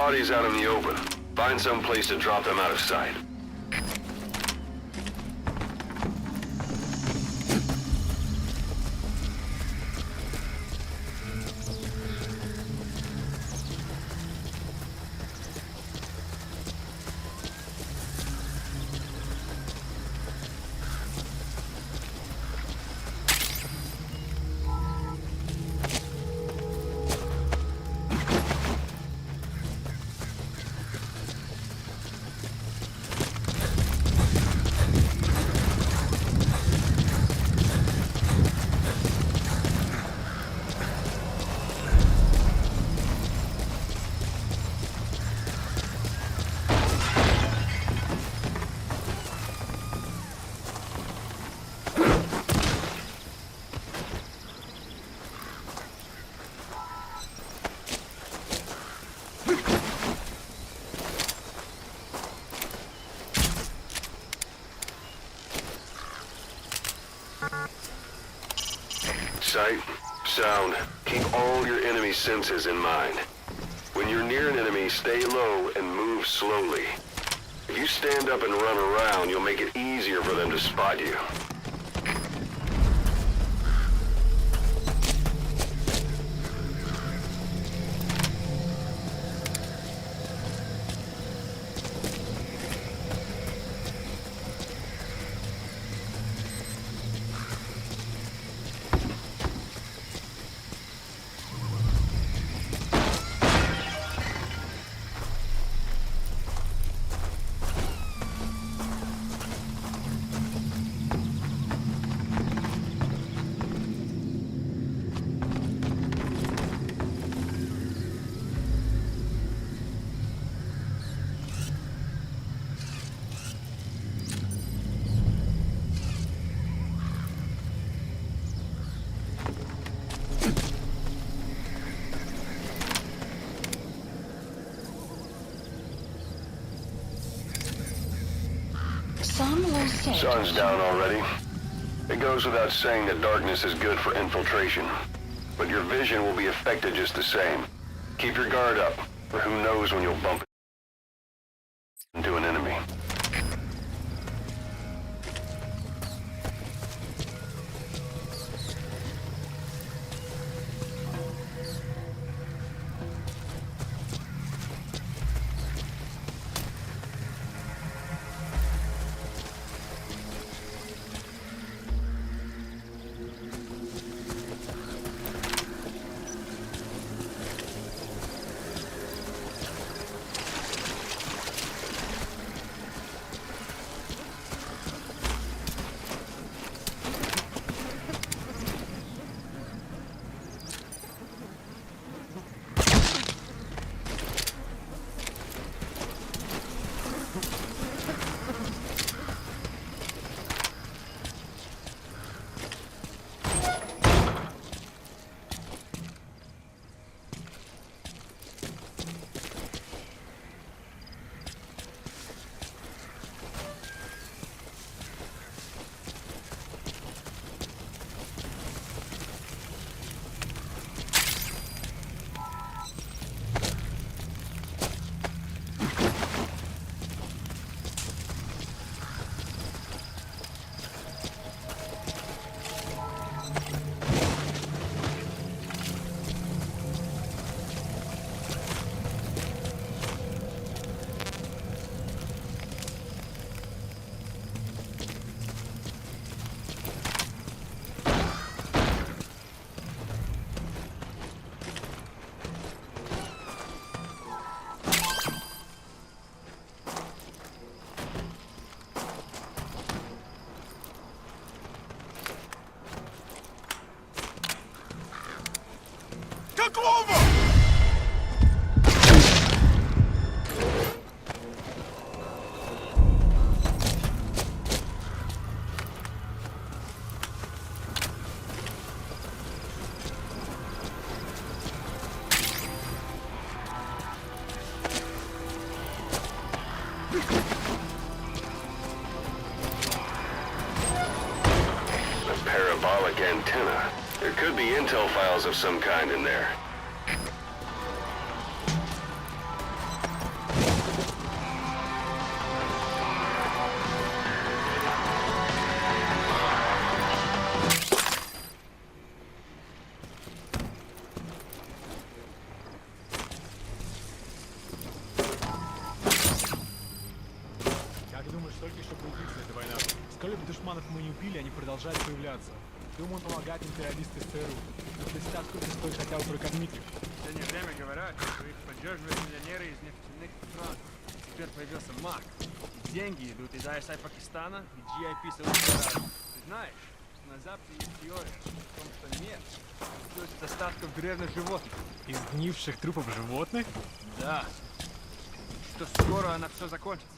bodies out in the open. Find some place to drop them out of sight. Sight, sound, keep all your enemy senses in mind. When you're near an enemy, stay low and move slowly. If you stand up and run around, you'll make it easier for them to spot you. Sun's down already. It goes without saying that darkness is good for infiltration, but your vision will be affected just the same. Keep your guard up, or who knows when you'll bump into an enemy. Antenna. There could be intel files of some kind in there. Сколько еще будет длиться эта война? Сколько бы душманов мы не убили, они продолжают появляться. Думаю, он помогает империалисты СТРУ. Надо искать, сколько стоит хотя бы прокормить их. В последнее время говорят, что их поддерживают миллионеры из нефтяных стран. Теперь появился МАК. И деньги идут из ISI Пакистана и GIP Саудовской Аравии. Ты знаешь, что на Западе есть теория о том, что нефть идет из остатков древних животных. Из гнивших трупов животных? Да. Что скоро она все закончится.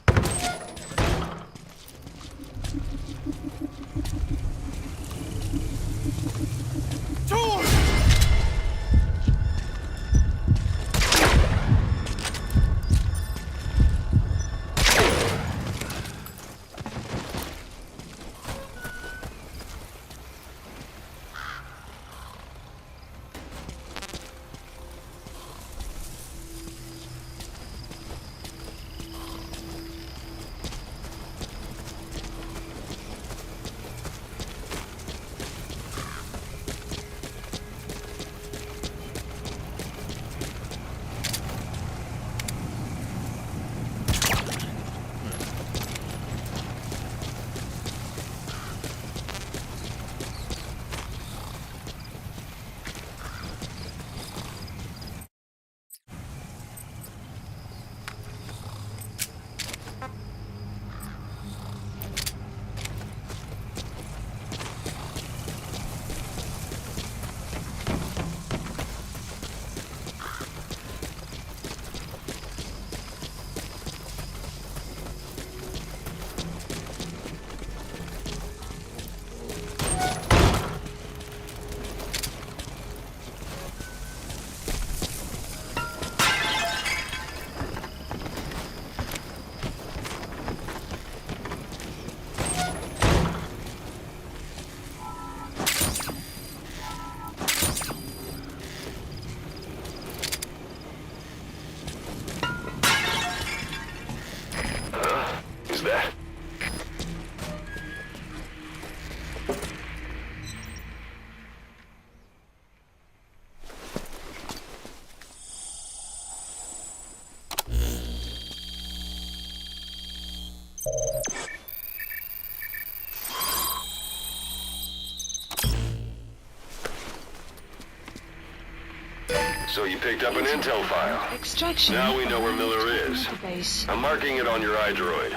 So you picked up an intel file. Extraction. Now we know where Miller is. Database. I'm marking it on your iDroid.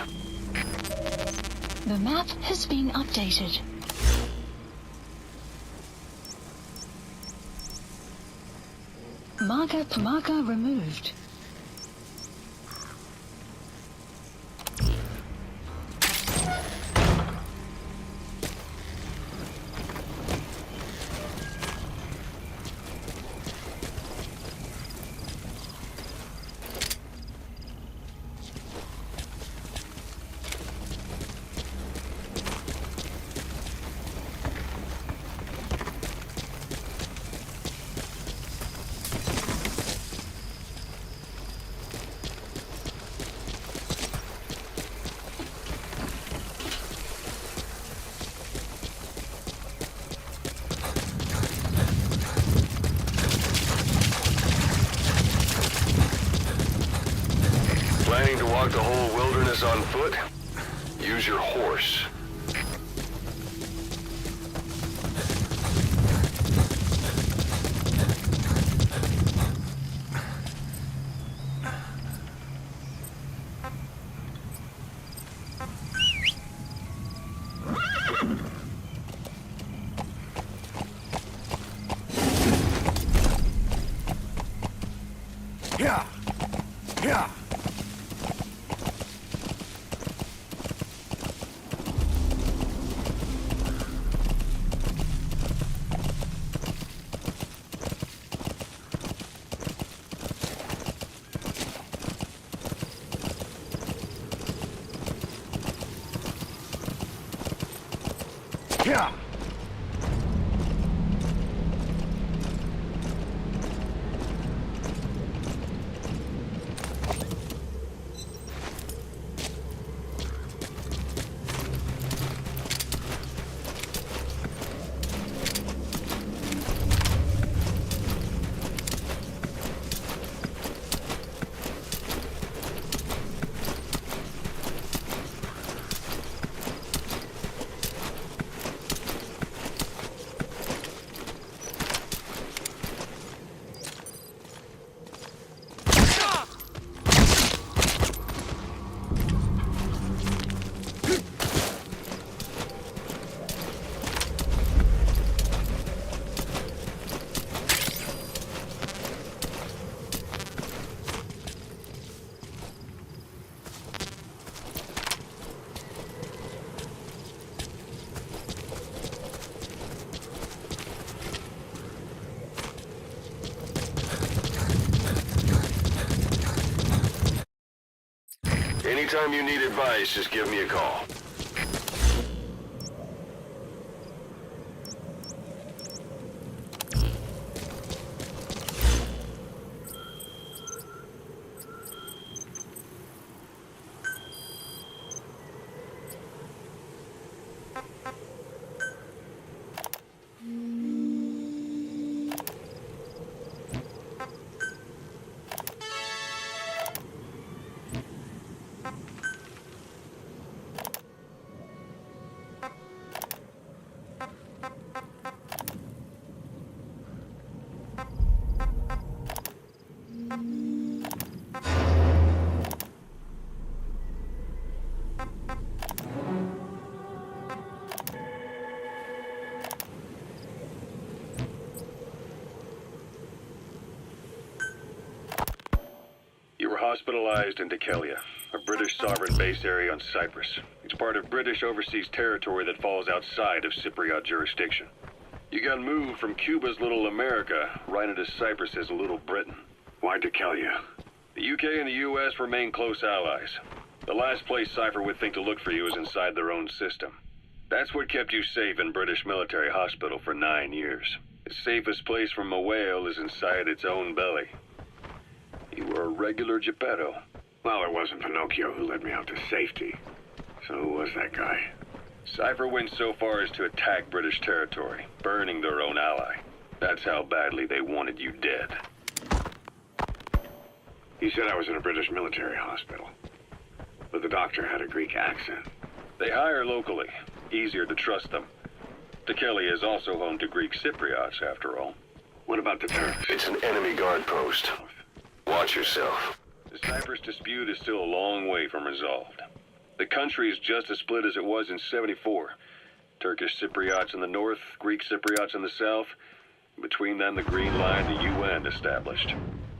The map has been updated. Marker removed. Planning to walk the whole wilderness on foot? Use your horse. Yeah! Yeah! Yeah! Anytime you need advice, just give me a call. Hospitalized in Dekelia, a British sovereign base area on Cyprus. It's part of British overseas territory that falls outside of Cypriot jurisdiction. You got moved from Cuba's Little America right into Cyprus's Little Britain. Why Dekelia? The UK and the US remain close allies. The last place Cypher would think to look for you is inside their own system. That's what kept you safe in British military hospital for 9 years. The safest place from a whale is inside its own belly. You were a regular Geppetto. Well, it wasn't Pinocchio who led me out to safety. So who was that guy? Cypher went so far as to attack British territory, burning their own ally. That's how badly they wanted you dead. He said I was in a British military hospital. But the doctor had a Greek accent. They hire locally. Easier to trust them. Dekelia is also home to Greek Cypriots, after all. What about the Turks? It's an enemy guard post. Watch yourself. The Cyprus dispute is still a long way from resolved. The country is just as split as it was in '74. Turkish Cypriots in the north, Greek Cypriots in the south. Between them, the Green Line, the UN established.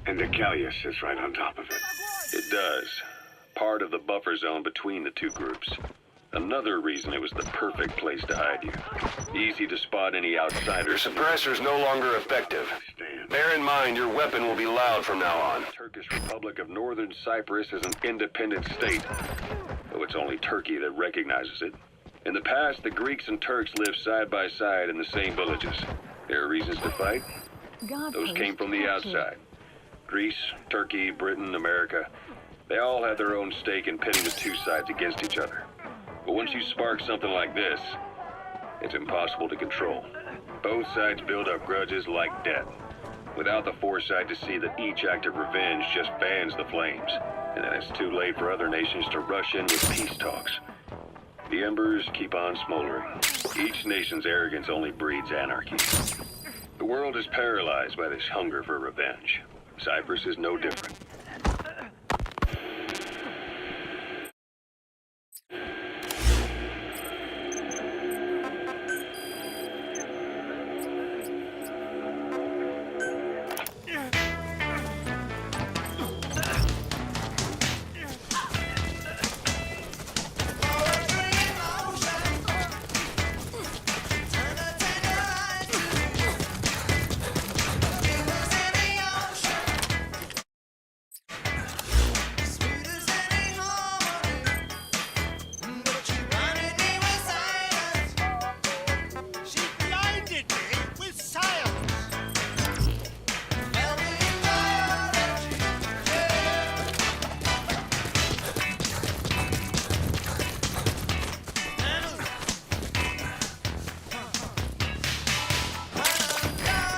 And Dekelia sits right on top of it. It does. Part of the buffer zone between the two groups. Another reason it was the perfect place to hide you. Easy to spot any outsiders. Your suppressor's no longer effective. Bear in mind, your weapon will be loud from now on. The Turkish Republic of Northern Cyprus is an independent state, though it's only Turkey that recognizes it. In the past, the Greeks and Turks lived side by side in the same villages. There are reasons to fight. Those came from the outside. Greece, Turkey, Britain, America. They all had their own stake in pitting the two sides against each other. But once you spark something like this, it's impossible to control. Both sides build up grudges like death, without the foresight to see that each act of revenge just fans the flames, and then it's too late for other nations to rush in with peace talks. The embers keep on smoldering. Each nation's arrogance only breeds anarchy. The world is paralyzed by this hunger for revenge. Cyprus is no different.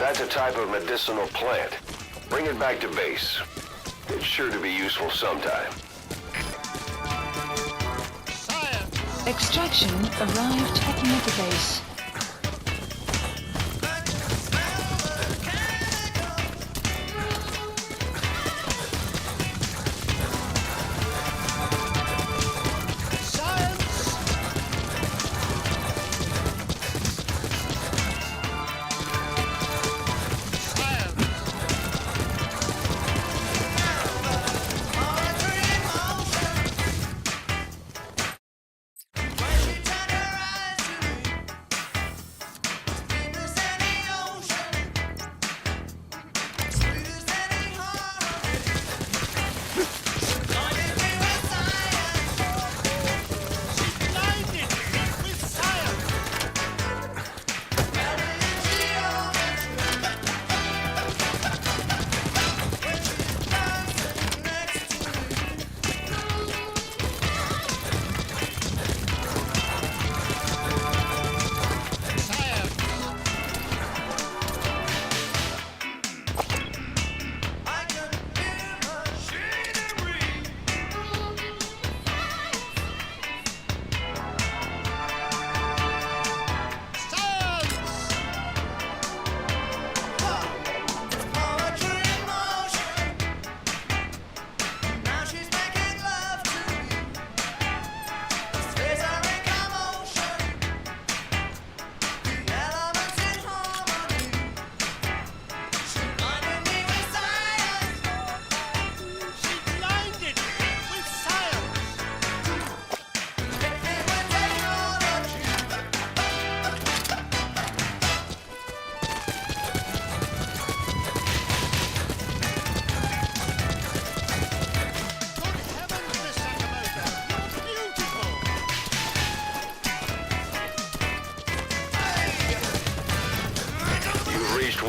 That's a type of medicinal plant. Bring it back to base. It's sure to be useful sometime. Extraction arrived at Mega Base.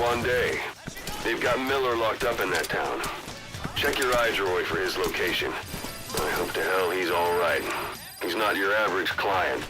one day. They've got Miller locked up in that town. Check your iDroid for his location. I hope to hell he's all right. He's not your average client.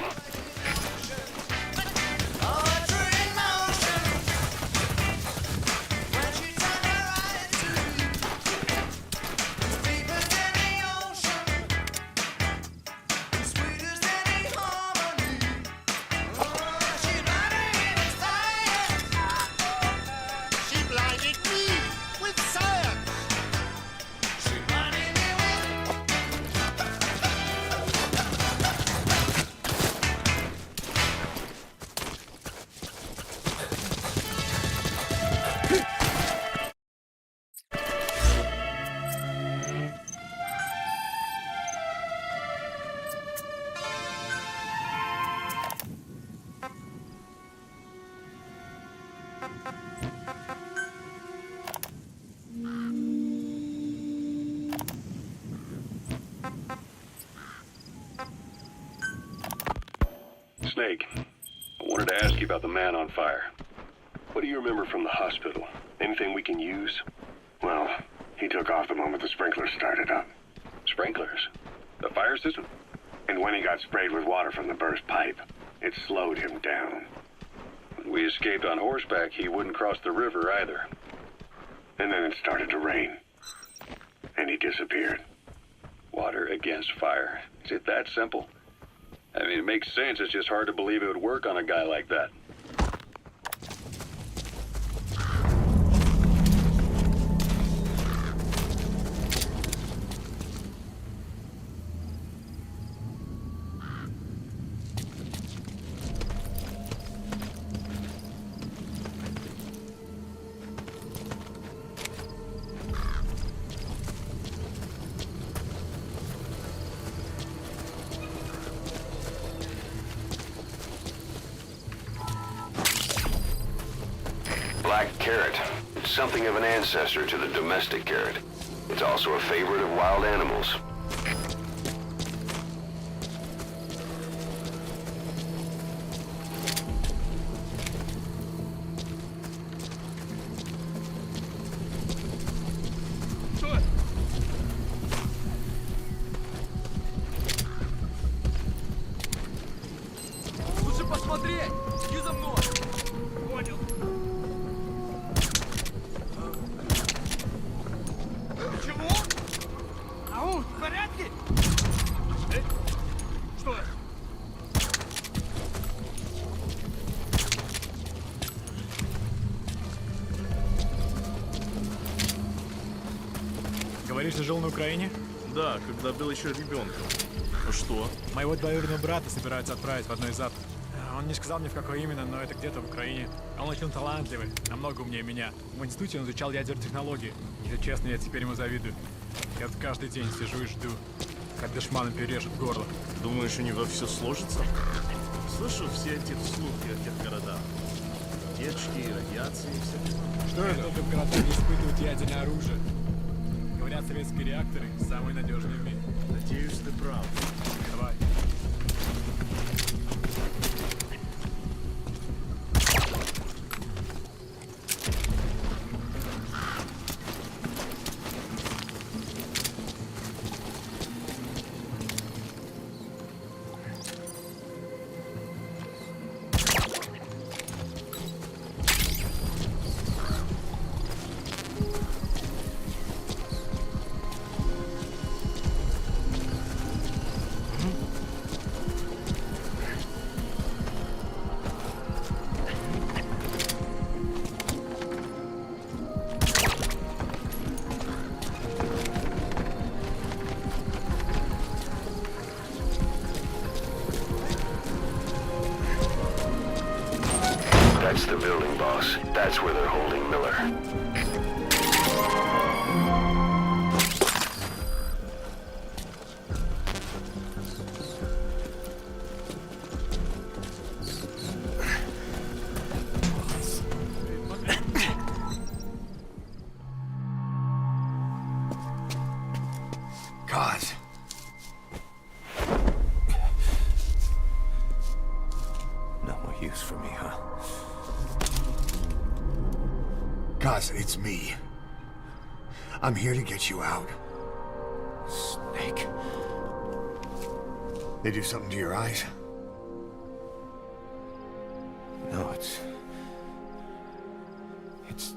Snake, I wanted to ask you about the man on fire. What do you remember from the hospital? Anything we can use? Well, he took off the moment the sprinklers started up. Sprinklers? The fire system? And when he got sprayed with water from the burst pipe, it slowed him down. When we escaped on horseback, he wouldn't cross the river either. And then it started to rain. And he disappeared. Water against fire. Is it that simple? I mean, it makes sense. It's just hard to believe it would work on a guy like that. Black carrot. It's something of an ancestor to the domestic carrot. It's also a favorite of wild animals. Лучше посмотреть! Иди за мной! Понял. Чего? Ау, в порядке? Что? Говоришь, ты жил на Украине? Да, когда был еще ребенком. Ну что? Моего двоюродного брата собираются отправить в одно из ад. Он не сказал мне, в какое именно, но это где-то в Украине. Он очень талантливый, намного умнее меня. В институте он изучал ядерные технологии. Если честно, я теперь ему завидую. Я тут каждый день сижу и жду, как душманом перережет горло. Думаешь, у него все сложится? Слышу все эти слухи о тех городах. Утечки, радиации и все. Что это? Только в городах не испытывают ядерное оружие. Говорят, советские реакторы самые надежные в мире. Надеюсь, ты прав. Давай. That's the building, boss. That's where they're holding Miller. God. No more use for me, huh? Boss, it's me. I'm here to get you out. Snake. They do something to your eyes? No, it's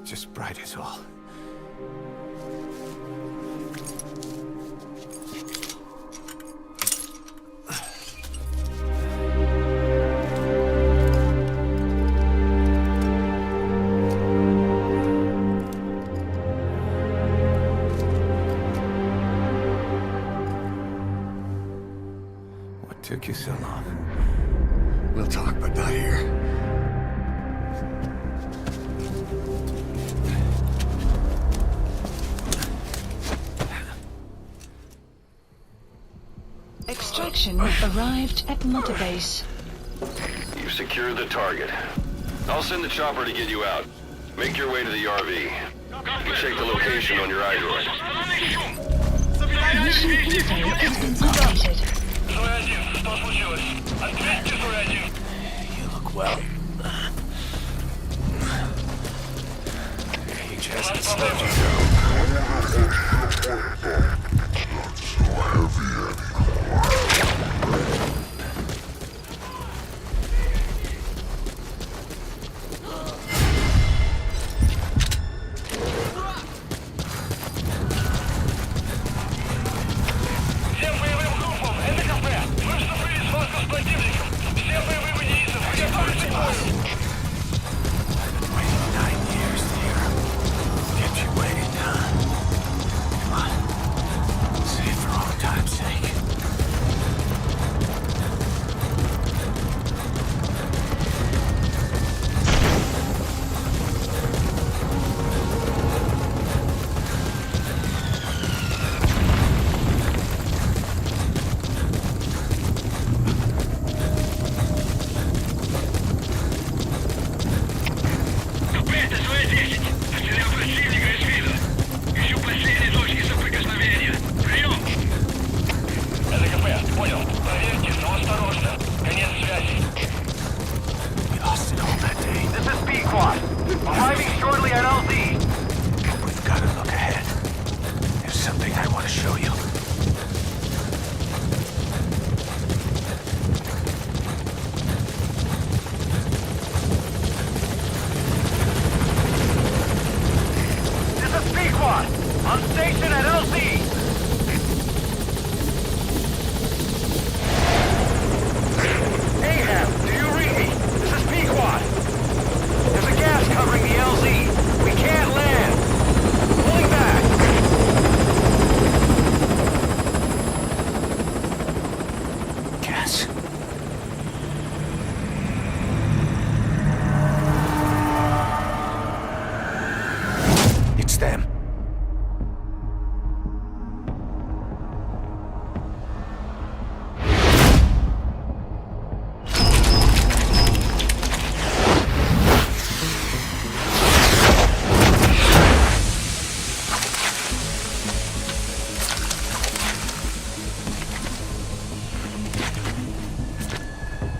just bright as all. What took you so long? We'll talk, but not here. Extraction arrived at Mother Base. You've secured the target. I'll send the chopper to get you out. Make your way to the RV. You check the location on your iDroid. Mission info has been updated. You look well. He just let you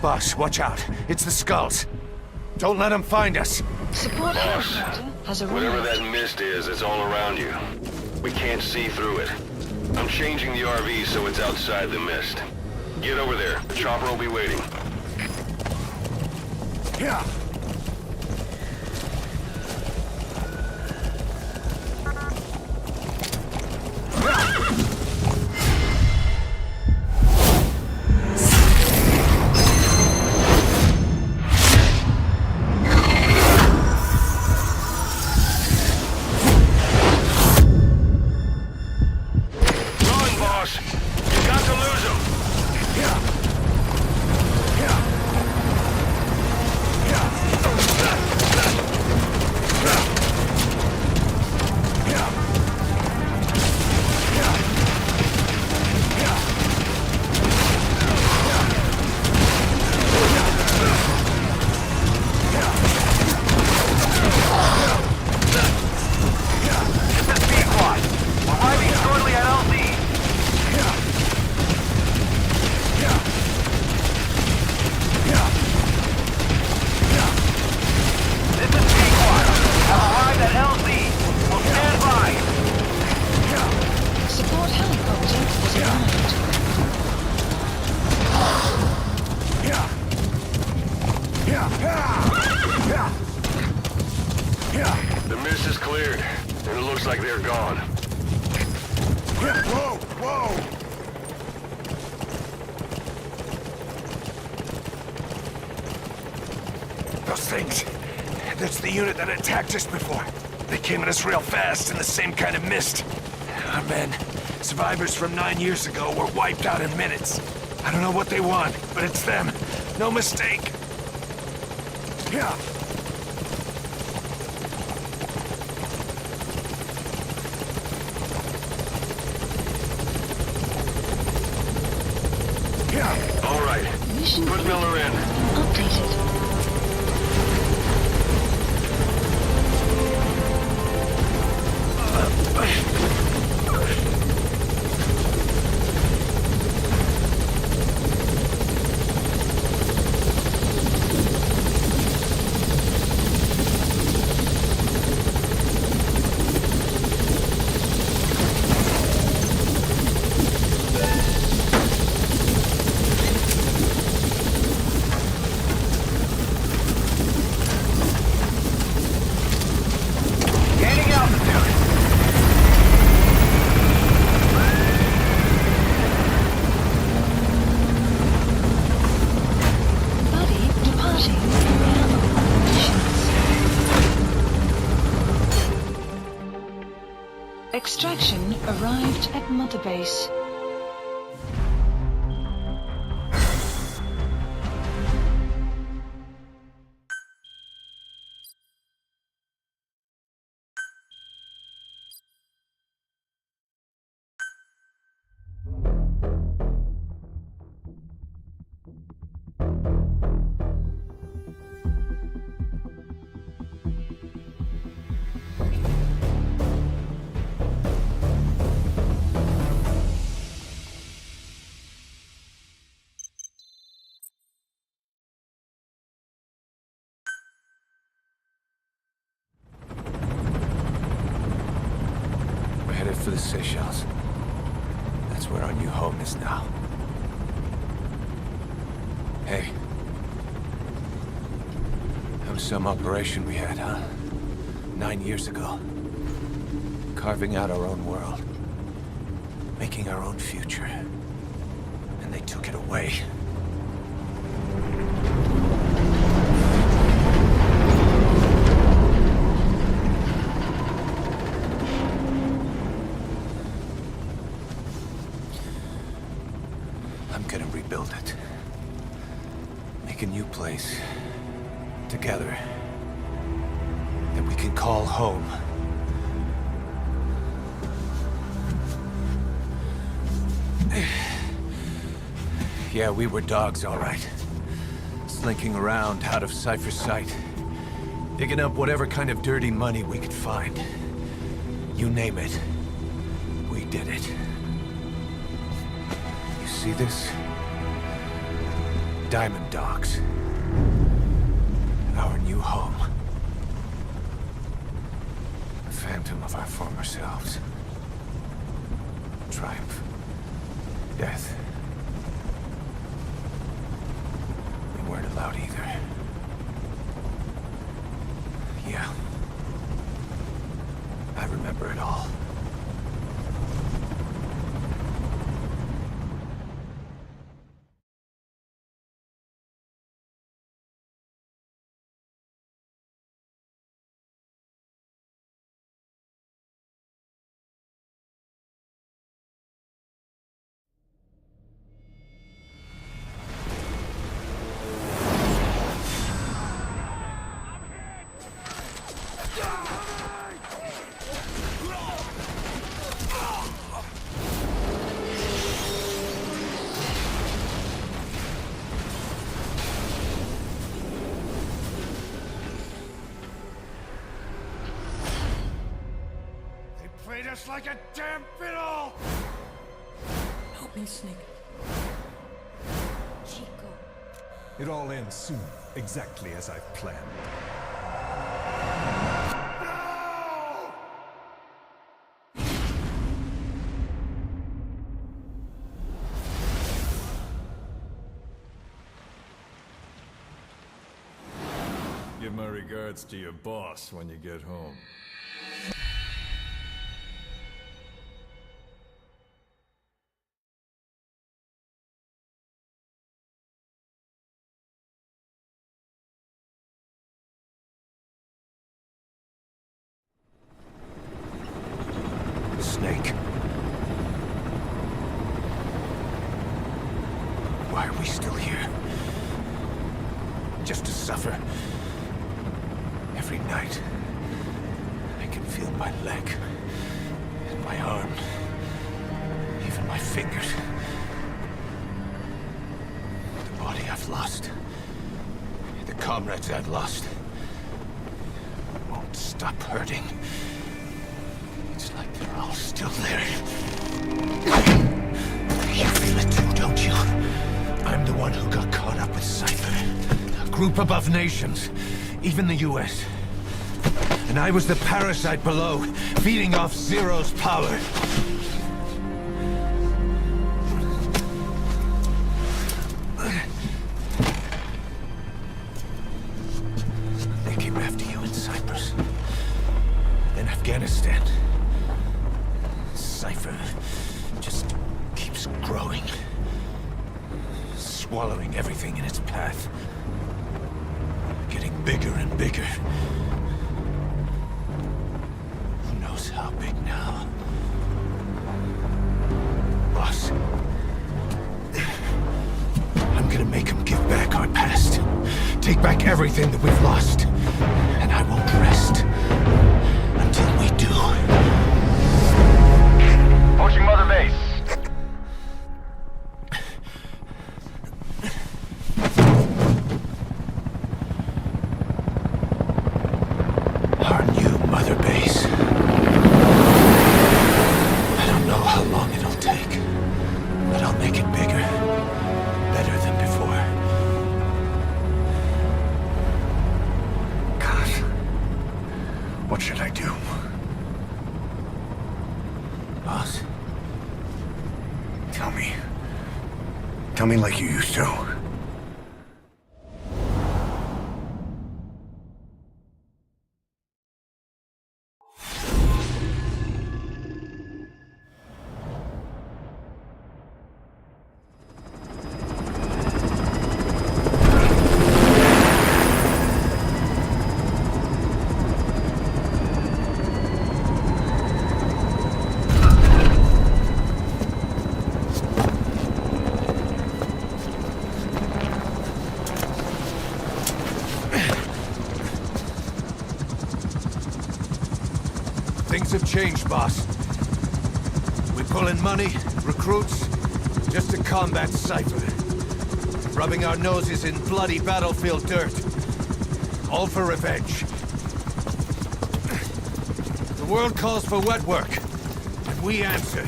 Boss, watch out. It's the skulls. Don't let them find us. Support Boss, has arrived. whatever that mist is, it's all around you. We can't see through it. I'm changing the RV so it's outside the mist. Get over there. The chopper will be waiting. Yeah. Arriving shortly at LZ. those things. That's the unit that attacked us before. They came at us real fast in the same kind of mist. Our men, survivors from 9 years ago, were wiped out in minutes. I don't know what they want, but it's them. No mistake. Yeah. All right. Put Miller in. Updated. Extraction arrived at Mother Base. For the Seychelles. That's where our new home is now. Hey. That was some operation we had, huh? 9 years ago. Carving out our own world. Making our own future. And they took it away. Rebuild it. Make a new place. Together. That we can call home. Yeah, we were dogs, all right. Slinking around out of Cypher's sight. Digging up whatever kind of dirty money we could find. You name it. We did it. You see this? Diamond Dogs. Our new home. A phantom of our former selves. Triumph. Death. We weren't allowed either. Yeah. I remember it all. Just like a damn fiddle! Help me, Snake. Chico. It all ends soon, exactly as I've planned. Give my regards to your boss when you get home. Why are we still here? Just to suffer. Every night, I can feel my leg, and my arm, even my fingers. The body I've lost, the comrades I've lost, won't stop hurting. It's like they're all still there. You feel it too, don't you? I'm the one who got caught up with Cypher. A group above nations, even the US. And I was the parasite below, feeding off Zero's power. They came after you in Cyprus. Then Afghanistan. Cypher just keeps growing. Swallowing everything in its path. Getting bigger and bigger. Who knows how big now? Boss. I'm gonna make him give back our past. Take back everything that we've lost. And I won't rest until we do. Approaching Mother Base. Our new Mother Base. I don't know how long it'll take, but I'll make it bigger. Better than before. Gosh. What should I do? Boss? Tell me. Tell me like you used to. Things have changed, boss. We pull in money, recruits, just to combat Cypher. Rubbing our noses in bloody battlefield dirt. All for revenge. The world calls for wet work, and we answer.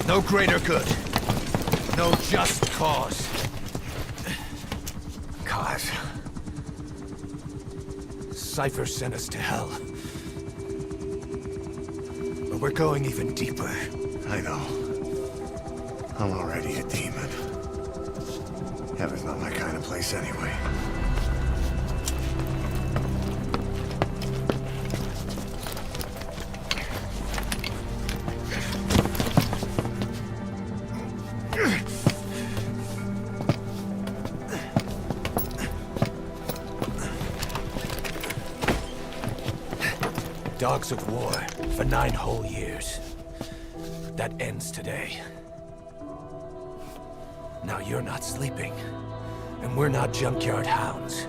No greater good. No just cause. Cause? Cypher sent us to hell. But we're going even deeper. I know. I'm already a demon. Heaven's not my kind of place anyway. Dogs of war for 9 whole years. That ends today. Now you're not sleeping, and we're not junkyard hounds.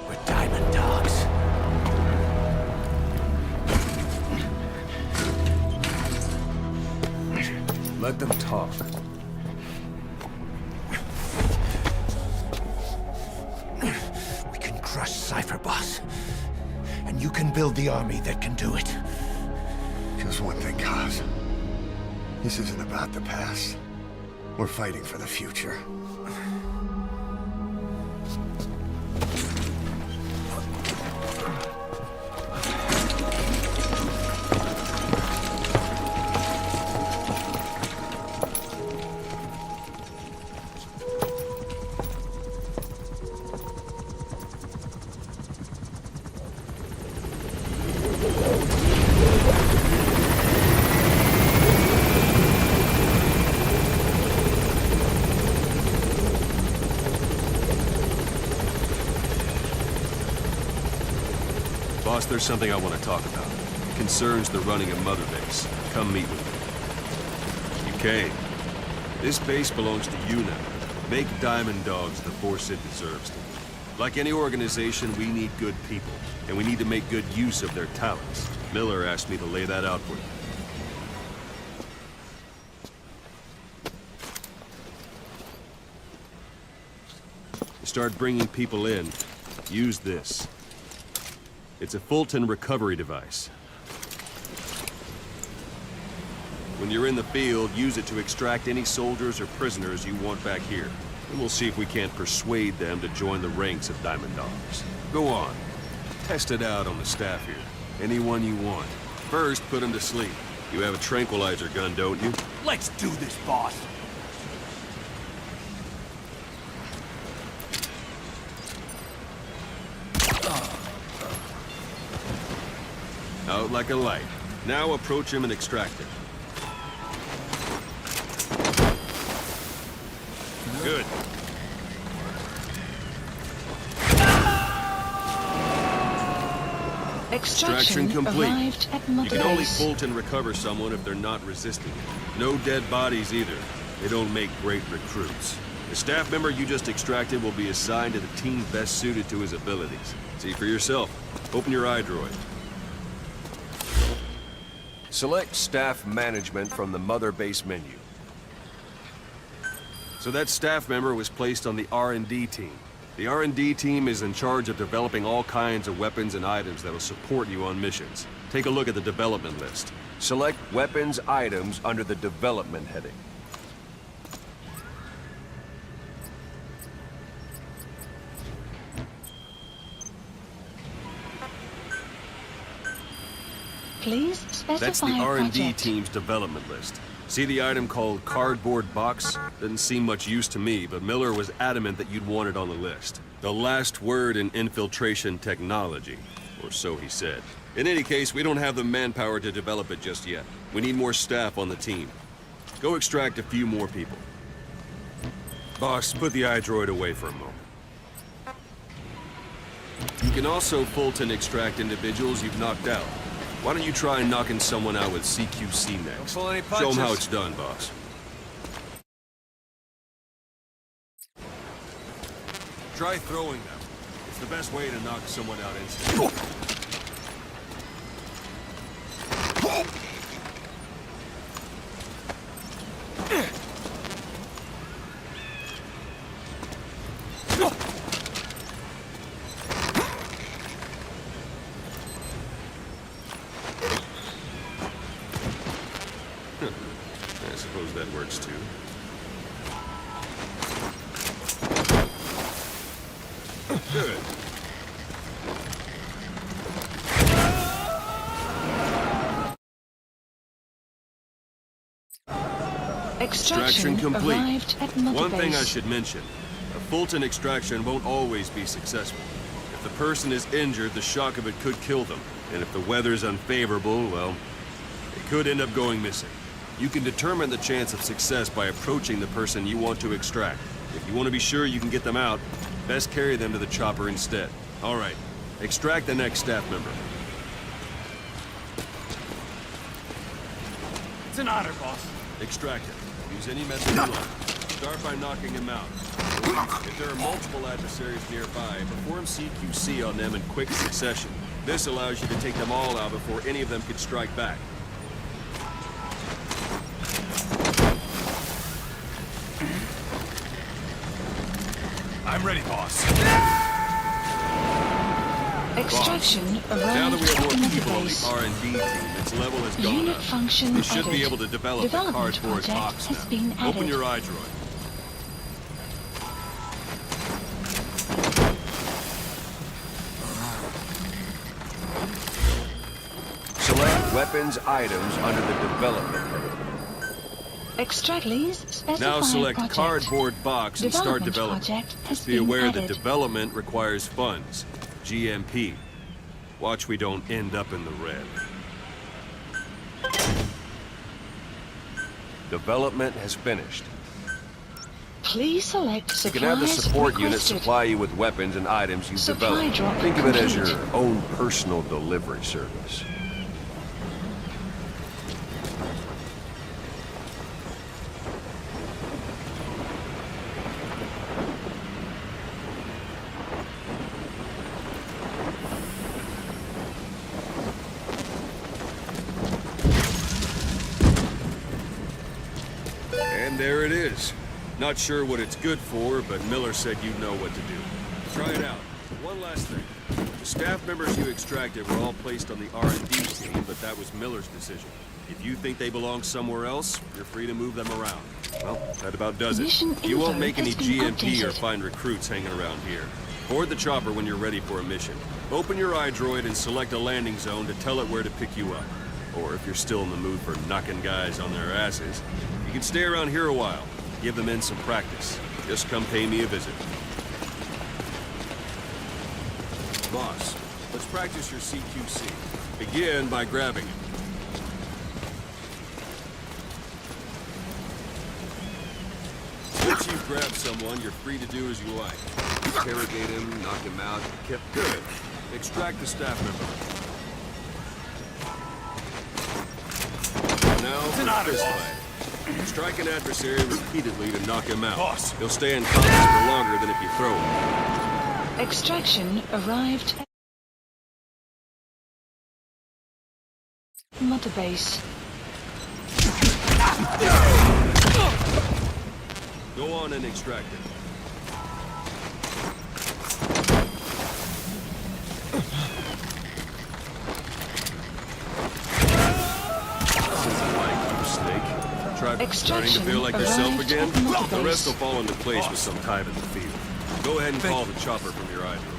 We're diamond dogs. Let them talk. We can crush Cypher, boss. And you can build the army that can do it. Just one thing, Kaz. This isn't about the past. We're fighting for the future. Boss, there's something I want to talk about. It concerns the running of Mother Base. Come meet with me. You came. This base belongs to you now. Make Diamond Dogs the force it deserves to be. Like any organization, we need good people, and we need to make good use of their talents. Miller asked me to lay that out for you. Start bringing people in, use this. It's a Fulton recovery device. When you're in the field, use it to extract any soldiers or prisoners you want back here. And we'll see if we can't persuade them to join the ranks of Diamond Dogs. Go on. Test it out on the staff here. Anyone you want. First, put them to sleep. You have a tranquilizer gun, don't you? Let's do this, boss. Out like a light. Now approach him and extract him. Good. Extraction complete. Arrived at Mother You can only Base. Fulton recover someone if they're not resisting it. No dead bodies either. They don't make great recruits. The staff member you just extracted will be assigned to the team best suited to his abilities. See for yourself. Open your iDroid. Select Staff Management from the Mother Base menu. So that staff member was placed on the R&D team. The R&D team is in charge of developing all kinds of weapons and items that will support you on missions. Take a look at the development list. Select Weapons Items under the Development heading. Please specify That's the R&D project. team's development list. See the item called Cardboard Box? Doesn't seem much use to me, but Miller was adamant that you'd want it on the list. The last word in infiltration technology, or so he said. In any case, we don't have the manpower to develop it just yet. We need more staff on the team. Go extract a few more people. Boss, put the iDroid away for a moment. You can also Fulton extract individuals you've knocked out. Why don't you try knocking someone out with CQC next? Don't pull any Show them how punches. it's done, boss. Try throwing them. It's the best way to knock someone out instantly. I suppose that works too. Good. Extraction complete. Arrived at Mother One thing I Base. should mention. A Fulton extraction won't always be successful. If the person is injured, the shock of it could kill them. And if the weather's unfavorable, well, it could end up going missing. You can determine the chance of success by approaching the person you want to extract. If you want to be sure you can get them out, best carry them to the chopper instead. All right, extract the next staff member. It's an honor, boss. Extract him. Use any method you like. Start by knocking him out. If there are multiple adversaries nearby, perform CQC on them in quick succession. This allows you to take them all out before any of them could strike back. I'm ready, boss. Extraction Now arrived that we have at more Mother people on Base. the R&D team, its level has gone Unit up. function We should be added. able to develop the Development cardboard project box has now. been Open added. your iDroid. Select Weapons Items under the Development heading. Extract, please specify Now select project. Cardboard Box and start Development development. project has Just be been aware that added. development requires funds. GMP. Watch we don't end up in the red. Development has finished. Please select You supplies can have the support unit requested. supply you with weapons and items you've Supply developed. drop Think of it as your complete. own personal delivery service. And there it is. Not sure what it's good for, but Miller said you know what to do. Try it out. One last thing. The staff members you extracted were all placed on the R&D team, but that was Miller's decision. If you think they belong somewhere else, you're free to move them around. Well, that about does it. You won't make any GMP or find recruits hanging around here. Board the chopper when you're ready for a mission. Open your iDroid and select a landing zone to tell it where to pick you up. Or if you're still in the mood for knocking guys on their asses, you can stay around here a while. Give the men some practice. Just come pay me a visit. Boss, let's practice your CQC. Begin by grabbing it. Once you've grabbed someone, you're free to do as you like. Interrogate him, knock him out. Good. Extract the staff member. Now, for the fist fight. Strike an adversary repeatedly to knock him out. Boss. He'll stay unconscious for longer than if you throw him. Extraction arrived at Mother Base. Go on and extract it. Starting to feel like yourself again? The rest will fall into place with some time in the field. Go ahead and call the chopper from your iDroid.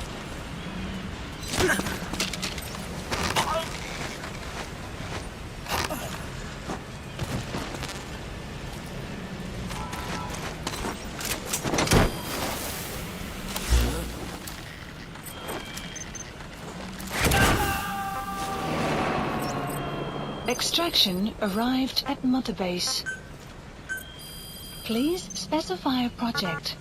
Extraction arrived at Mother Base. Please specify a project.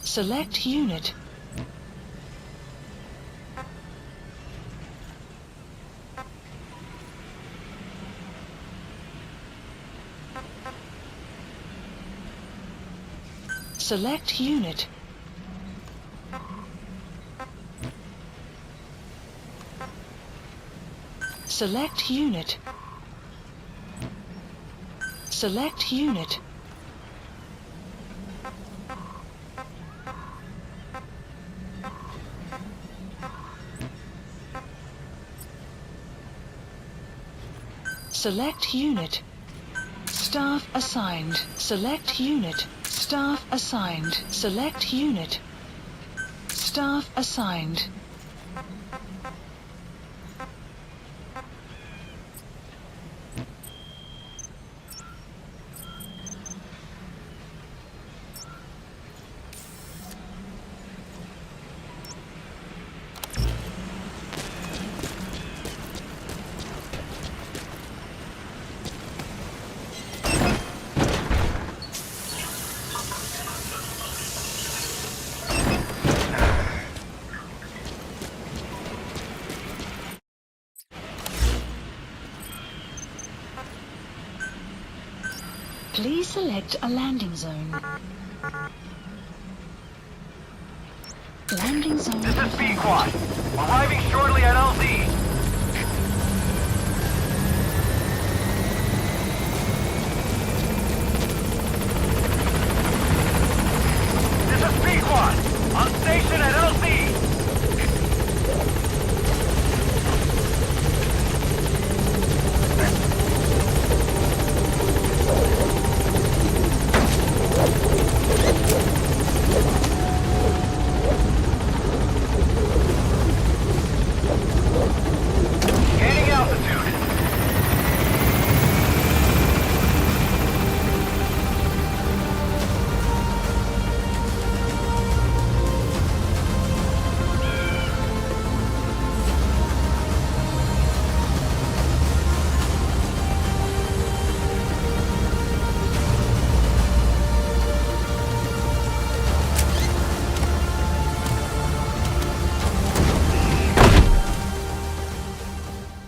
Select unit. Select unit. Select unit. Select unit. Select unit. Staff assigned. Select unit. Staff assigned. Select unit. Staff assigned. Please select a landing zone. Landing zone. This is B-Quad. Arriving shortly at LZ. This is B-Quad. On station at LZ.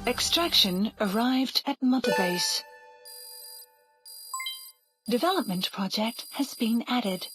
Extraction arrived at Mother Base. Development project has been added.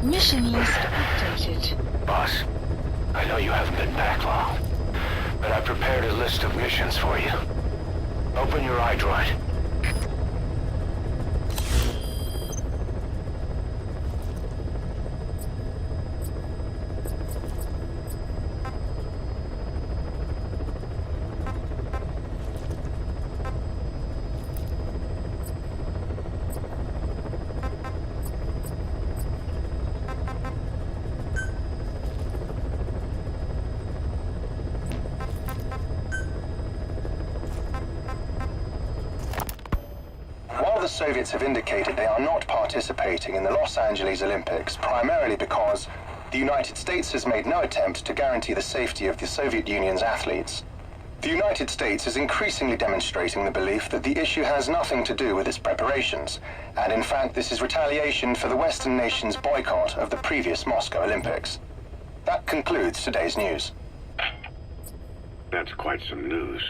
Mission list updated. Boss, I know you haven't been back long, but I prepared a list of missions for you. Open your iDroid. The Soviets have indicated they are not participating in the Los Angeles Olympics, primarily because the United States has made no attempt to guarantee the safety of the Soviet Union's athletes. The United States is increasingly demonstrating the belief that the issue has nothing to do with its preparations, and in fact this is retaliation for the Western nations' boycott of the previous Moscow Olympics. That concludes today's news. That's quite some news.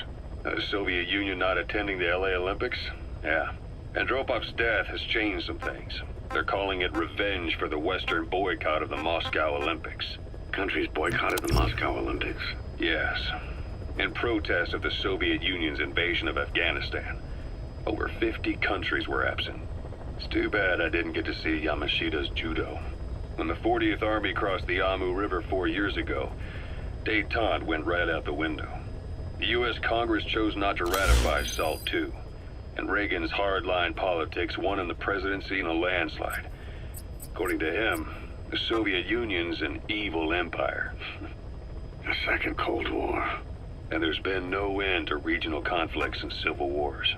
The Soviet Union not attending the LA Olympics? Yeah. Andropov's death has changed some things. They're calling it revenge for the Western boycott of the Moscow Olympics. Countries boycotted the Moscow Olympics? Yes. In protest of the Soviet Union's invasion of Afghanistan. Over 50 countries were absent. It's too bad I didn't get to see Yamashita's judo. When the 40th Army crossed the Amu River 4 years ago, détente went right out the window. The U.S. Congress chose not to ratify SALT II. And Reagan's hardline politics won in the presidency in a landslide. According to him, the Soviet Union's an evil empire. A second Cold War. And there's been no end to regional conflicts and civil wars.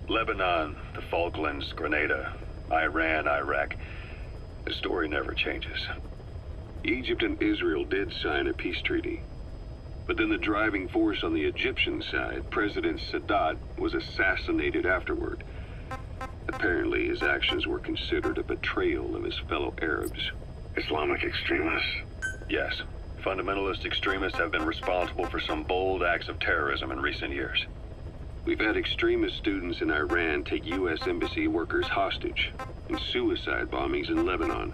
Lebanon, the Falklands, Grenada, Iran, Iraq. The story never changes. Egypt and Israel did sign a peace treaty. But then the driving force on the Egyptian side, President Sadat, was assassinated afterward. Apparently, his actions were considered a betrayal of his fellow Arabs. Islamic extremists? Yes. Fundamentalist extremists have been responsible for some bold acts of terrorism in recent years. We've had extremist students in Iran take U.S. embassy workers hostage, and suicide bombings in Lebanon.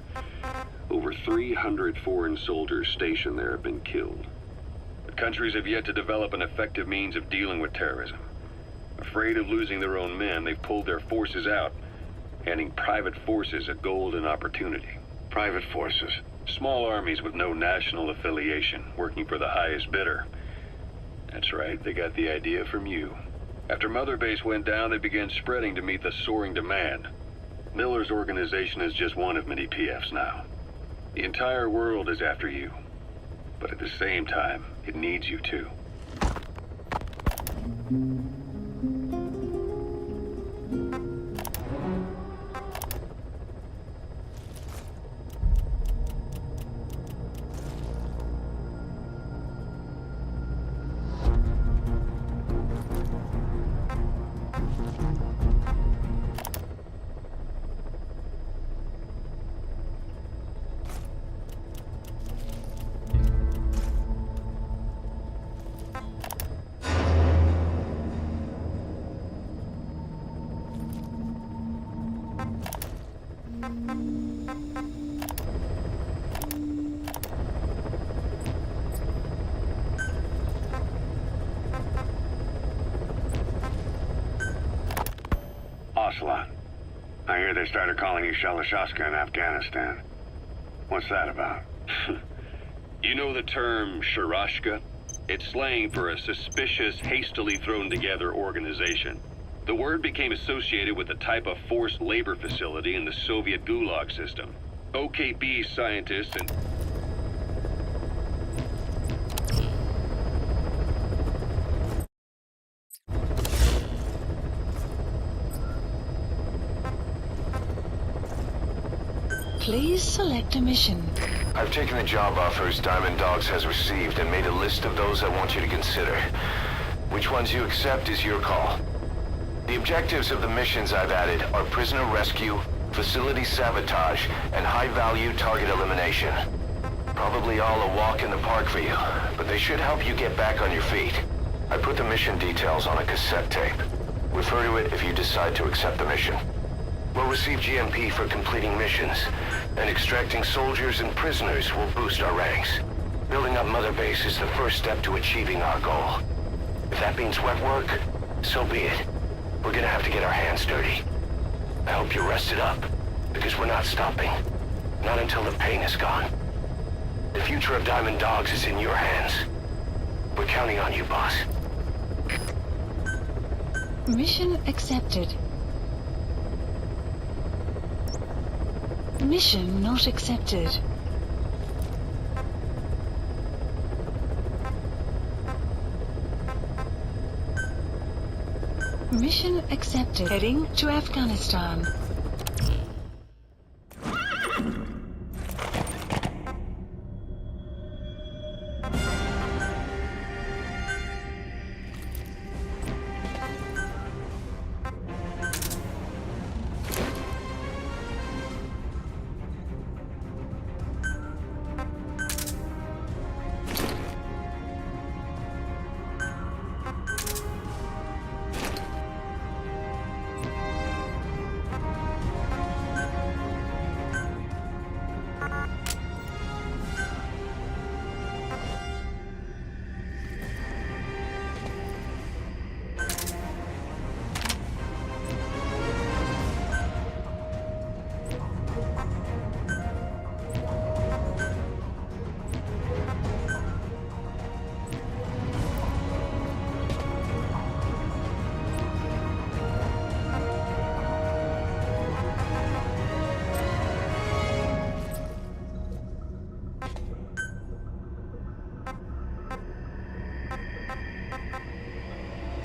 Over 300 foreign soldiers stationed there have been killed. Countries have yet to develop an effective means of dealing with terrorism. Afraid of losing their own men, they've pulled their forces out, handing private forces a golden opportunity. Private forces? Small armies with no national affiliation, working for the highest bidder. That's right, they got the idea from you. After Mother Base went down, they began spreading to meet the soaring demand. Miller's organization is just one of many PFs now. The entire world is after you. But at the same time, it needs you too. I hear they started calling you Shalashashka in Afghanistan. What's that about? You know the term Sharashka? It's slang for a suspicious, hastily thrown together organization. The word became associated with a type of forced labor facility in the Soviet Gulag system. OKB scientists and... Please select a mission. I've taken the job offers Diamond Dogs has received and made a list of those I want you to consider. Which ones you accept is your call. The objectives of the missions I've added are prisoner rescue, facility sabotage, and high-value target elimination. Probably all a walk in the park for you, but they should help you get back on your feet. I put the mission details on a cassette tape. Refer to it if you decide to accept the mission. We'll receive GMP for completing missions, and extracting soldiers and prisoners will boost our ranks. Building up Mother Base is the first step to achieving our goal. If that means wet work, so be it. We're gonna have to get our hands dirty. I hope you're rested up, because we're not stopping. Not until the pain is gone. The future of Diamond Dogs is in your hands. We're counting on you, boss. Mission accepted. Mission not accepted. Mission accepted. Heading to Afghanistan.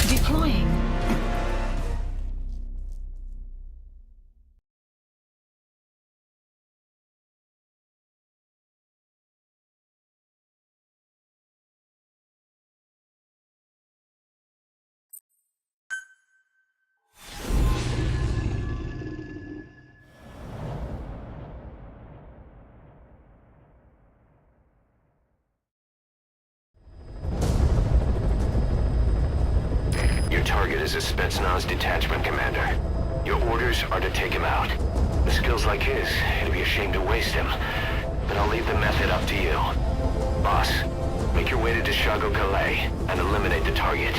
Deploying. Your target is a Spetsnaz detachment commander. Your orders are to take him out. With skills like his, it'd be a shame to waste him. But I'll leave the method up to you. Boss, make your way to Dishago Calais and eliminate the target.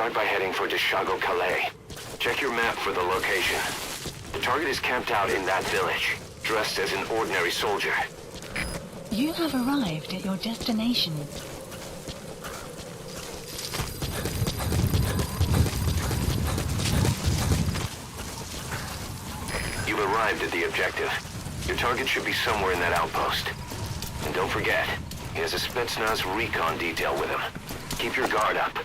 Start by heading for Deshago Calais. Check your map for the location. The target is camped out in that village, dressed as an ordinary soldier. You have arrived at your destination. You've arrived at the objective. Your target should be somewhere in that outpost. And don't forget, he has a Spetsnaz recon detail with him. Keep your guard up.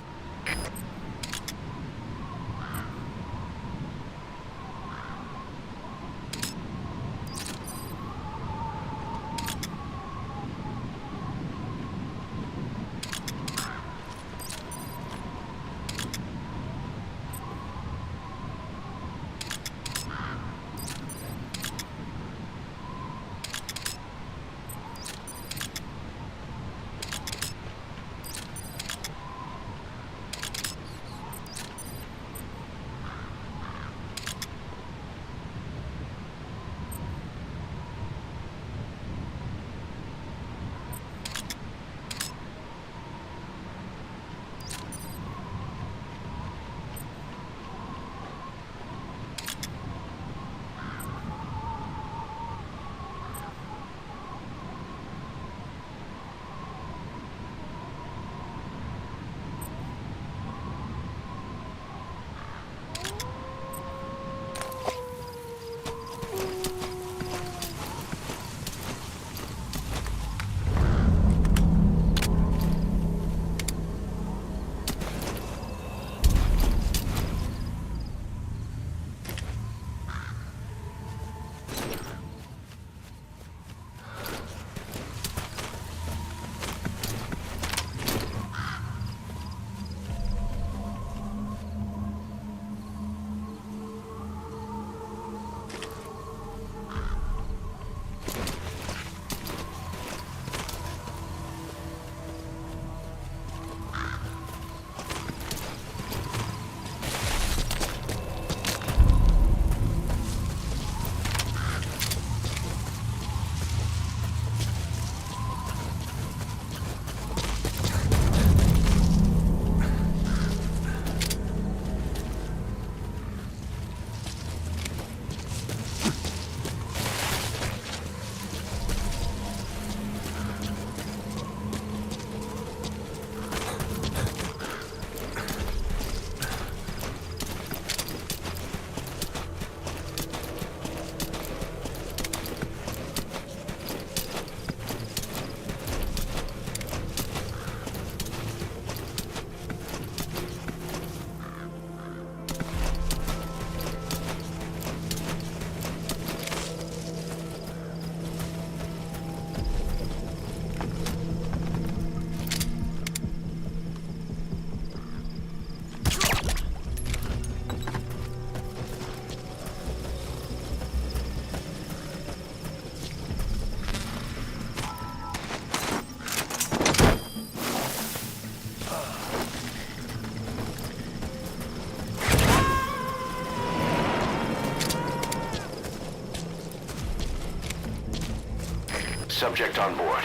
Subject on board.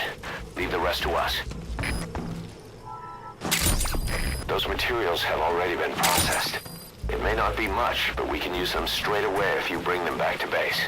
Leave the rest to us. Those materials have already been processed. It may not be much, but we can use them straight away if you bring them back to base.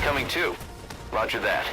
Coming too. Roger that.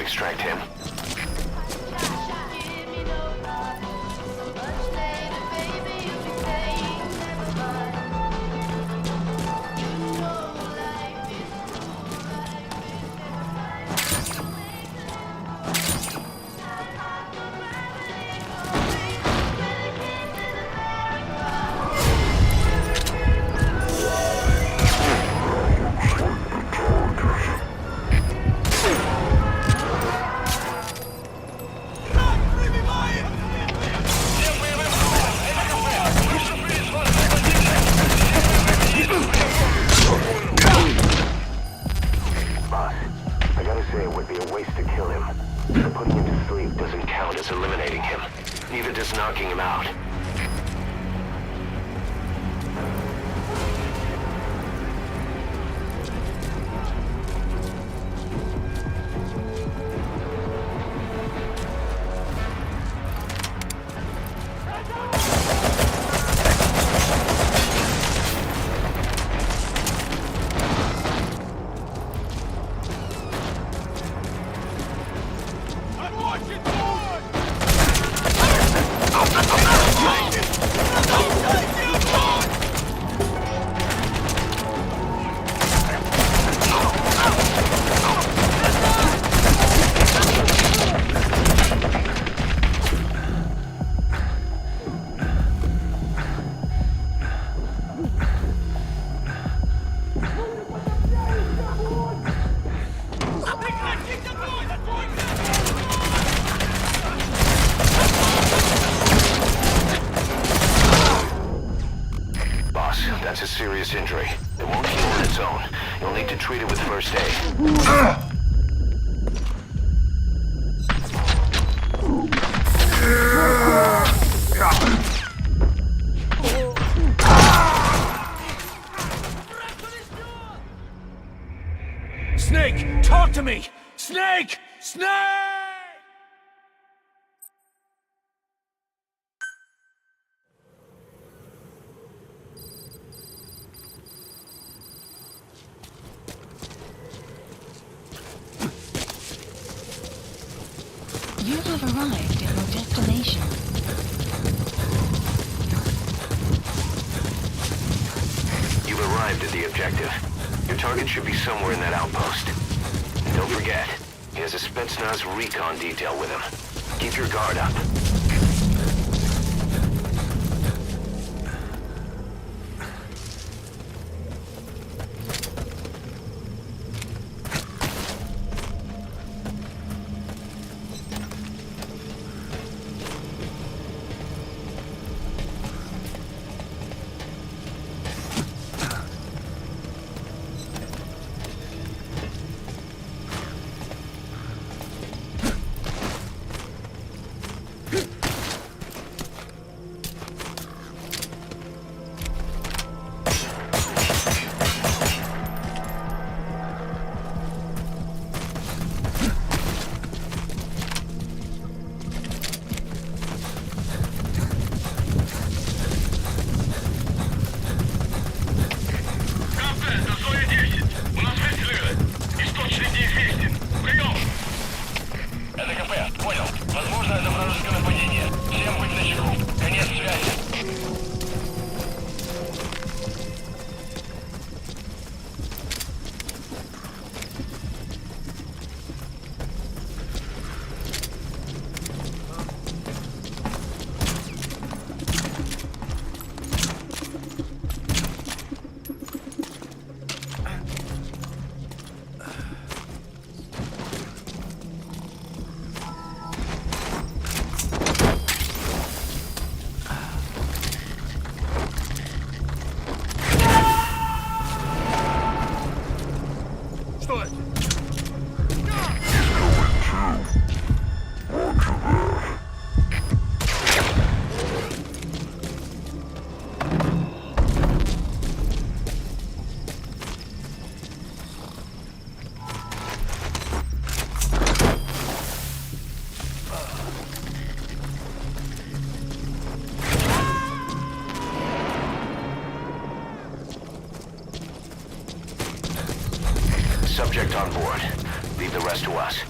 Extract him. Knocking him out. I'm watching! serious injury. It won't heal on its own. You'll need to treat it with first aid. Snake, talk to me! Snake! Snake! You have arrived at your destination. You've arrived at the objective. Your target should be somewhere in that outpost. And don't forget, he has a Spetsnaz recon detail with him. Keep your guard up. Subject on board. Leave the rest to us.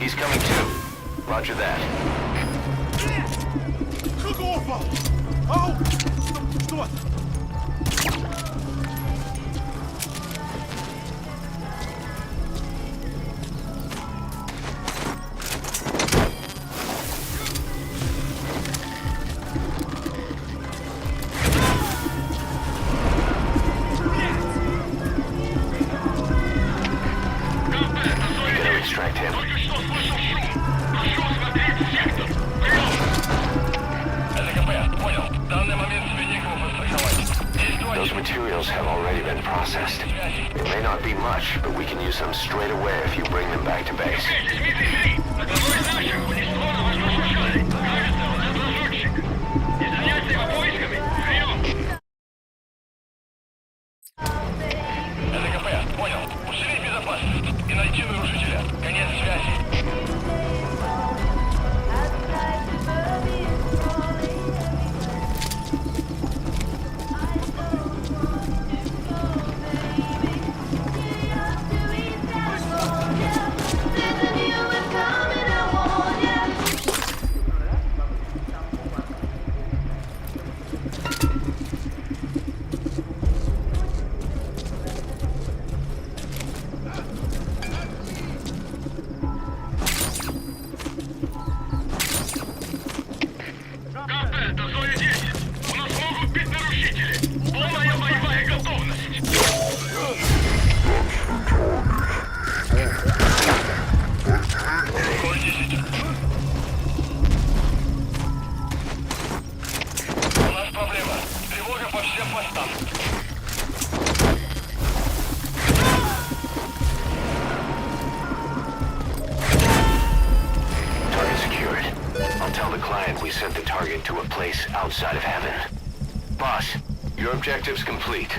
He's coming too. Roger that. Какого? Ау! Что? Extract him. Those materials have already been processed. It may not be much, but we can use them straight away if you bring them back to base. We sent the target to a place outside of heaven. Boss, your objective's complete.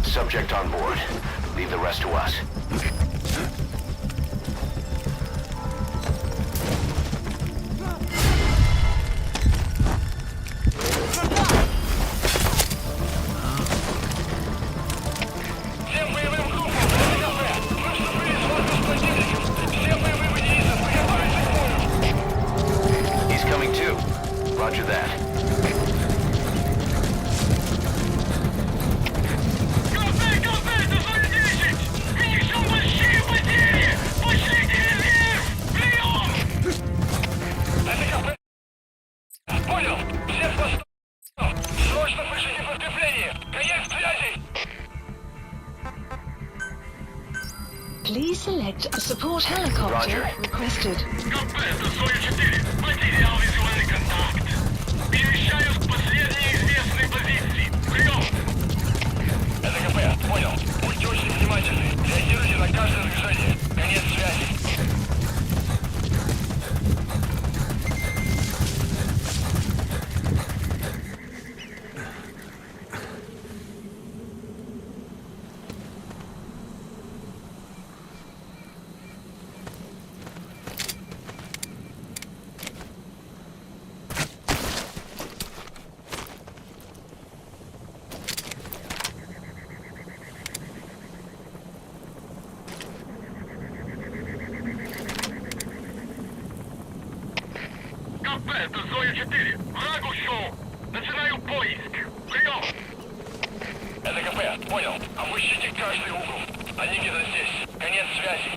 Subject on board. Leave the rest to us. He's coming too. Roger that. Please select a support helicopter requested. Это Зоя-4. Враг ушел. Начинаю поиск. Прием. Это КП. Понял. Опустите каждый угол. Они где-то здесь. Конец связи.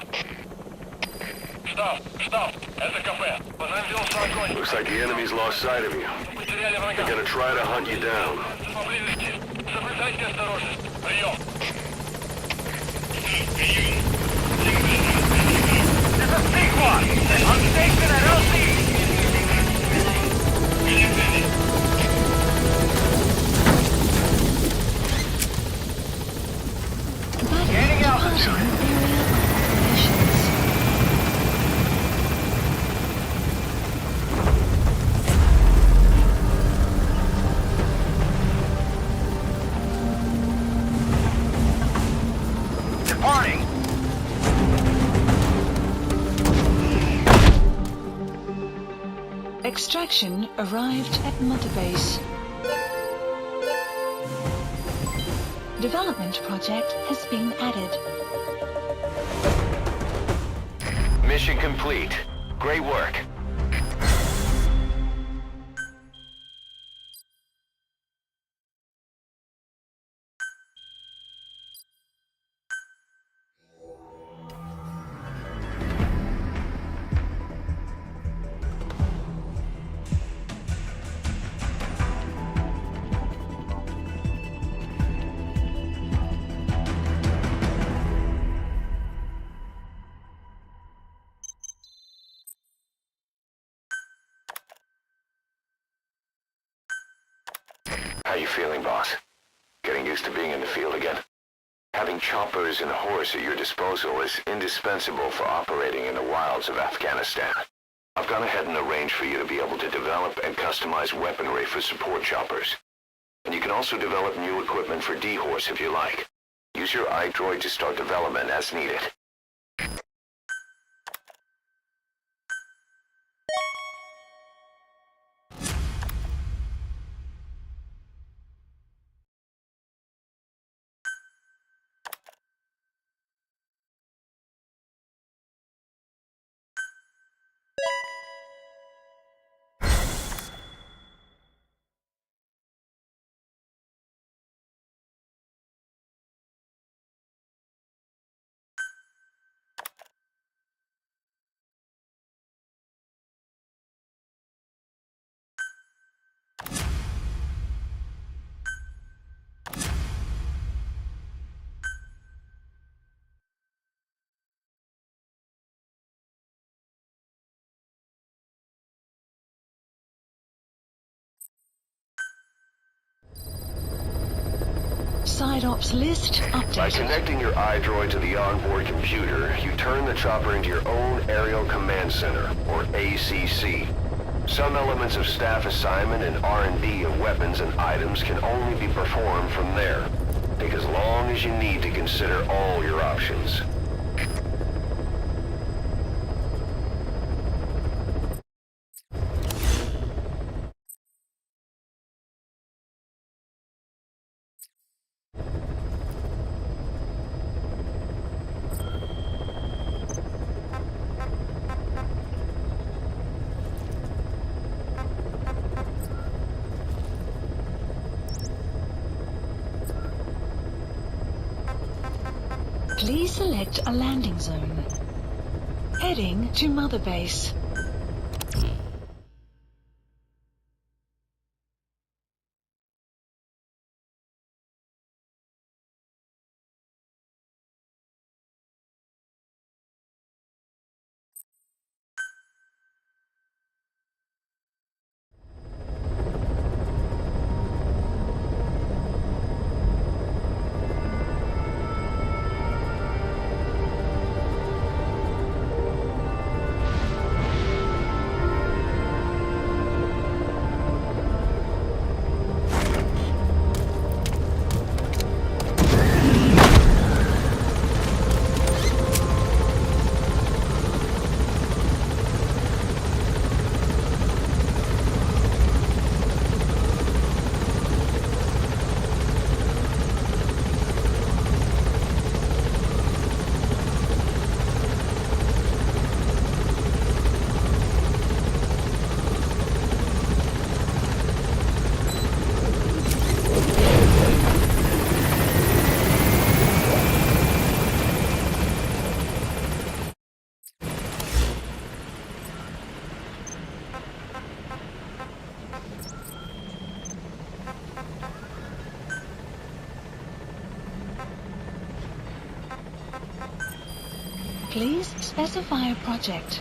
Штаб. Это КП. Понадобился огонь. Looks like the enemy's lost sight of you. Потеряли врага. They're gonna try to hunt you down. Поблизости. Соблюдайте осторожность. Прием. This is Big One. On station at LC. Gaining altitude. Extraction arrived at Mother Base. Development project has been added. Mission complete. Great work. How you feeling, boss? Getting used to being in the field again? Having choppers and horse at your disposal is indispensable for operating in the wilds of Afghanistan. I've gone ahead and arranged for you to be able to develop and customize weaponry for support choppers. And you can also develop new equipment for D-Horse if you like. Use your iDroid to start development as needed. Side ops list updated. By connecting your iDroid to the onboard computer, you turn the chopper into your own Aerial Command Center, or ACC. Some elements of staff assignment and R&D of weapons and items can only be performed from there. Take as long as you need to consider all your options. Please select a landing zone. Heading to Mother Base. Please specify a project.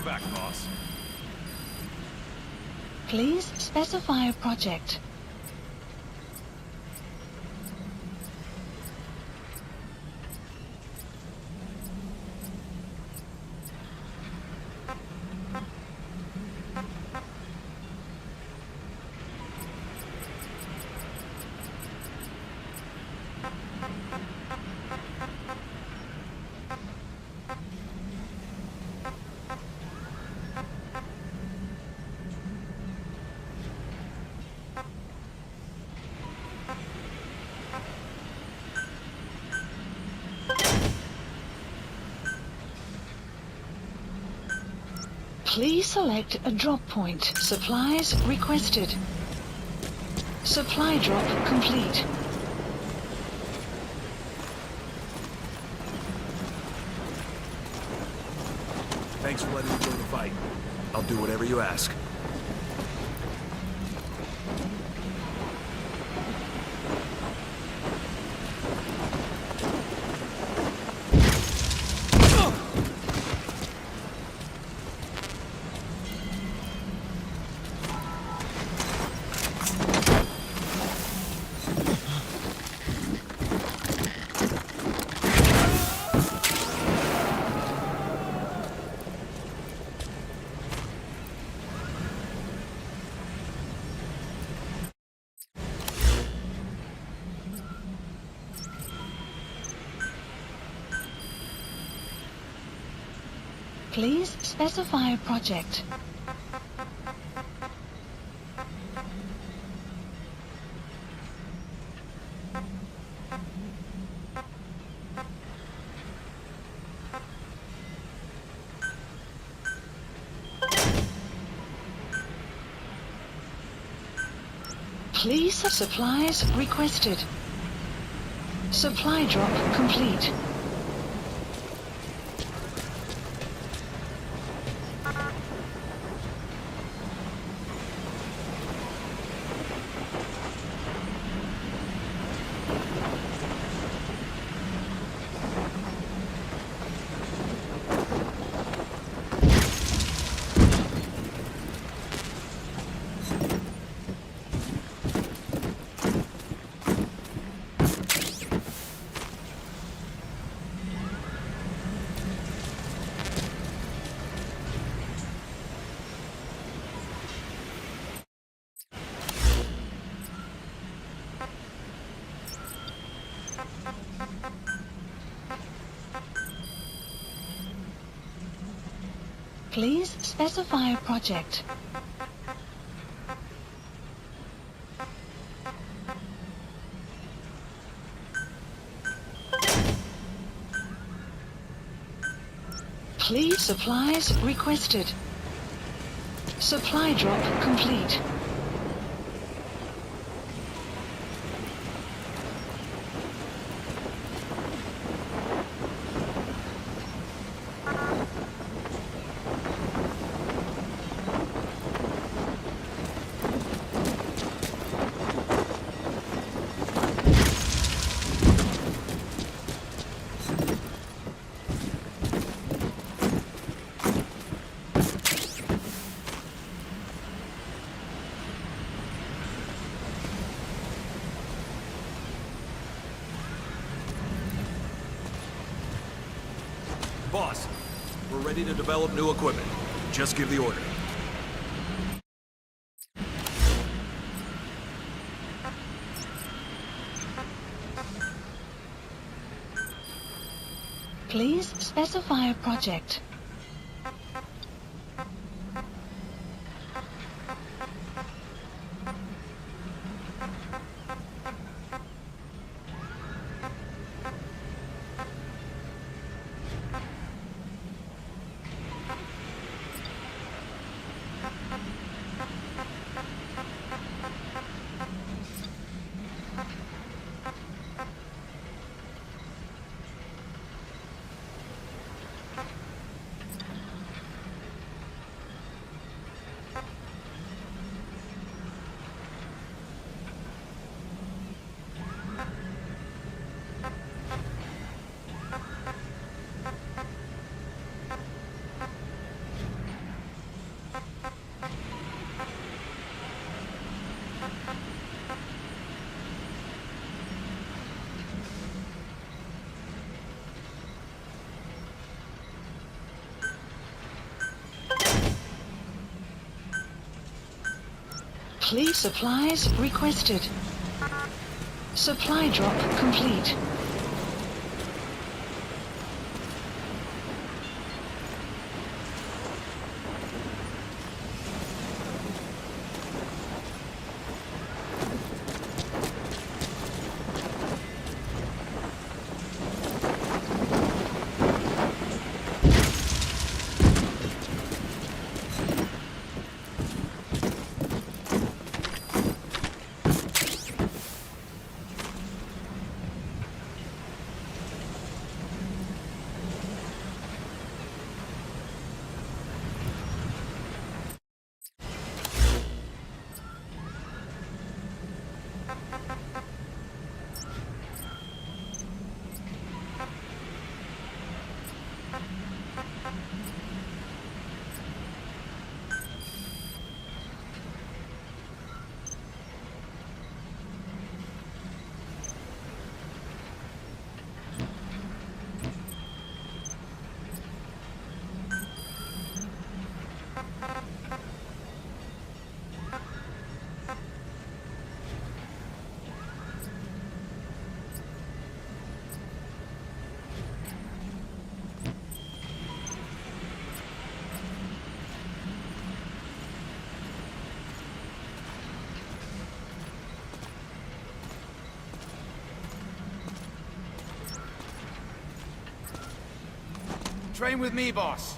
Welcome back, boss. Please specify a project. Please select a drop point. Supplies requested. Supply drop complete. Thanks for letting me go to the fight. I'll do whatever you ask. Please specify a project. Please supplies requested. Supply drop complete. Please specify a project. Please supplies requested. Supply drop complete. Boss, we're ready to develop new equipment. Just give the order. Please specify a project. Please supplies requested. Supply drop complete. Train with me, boss.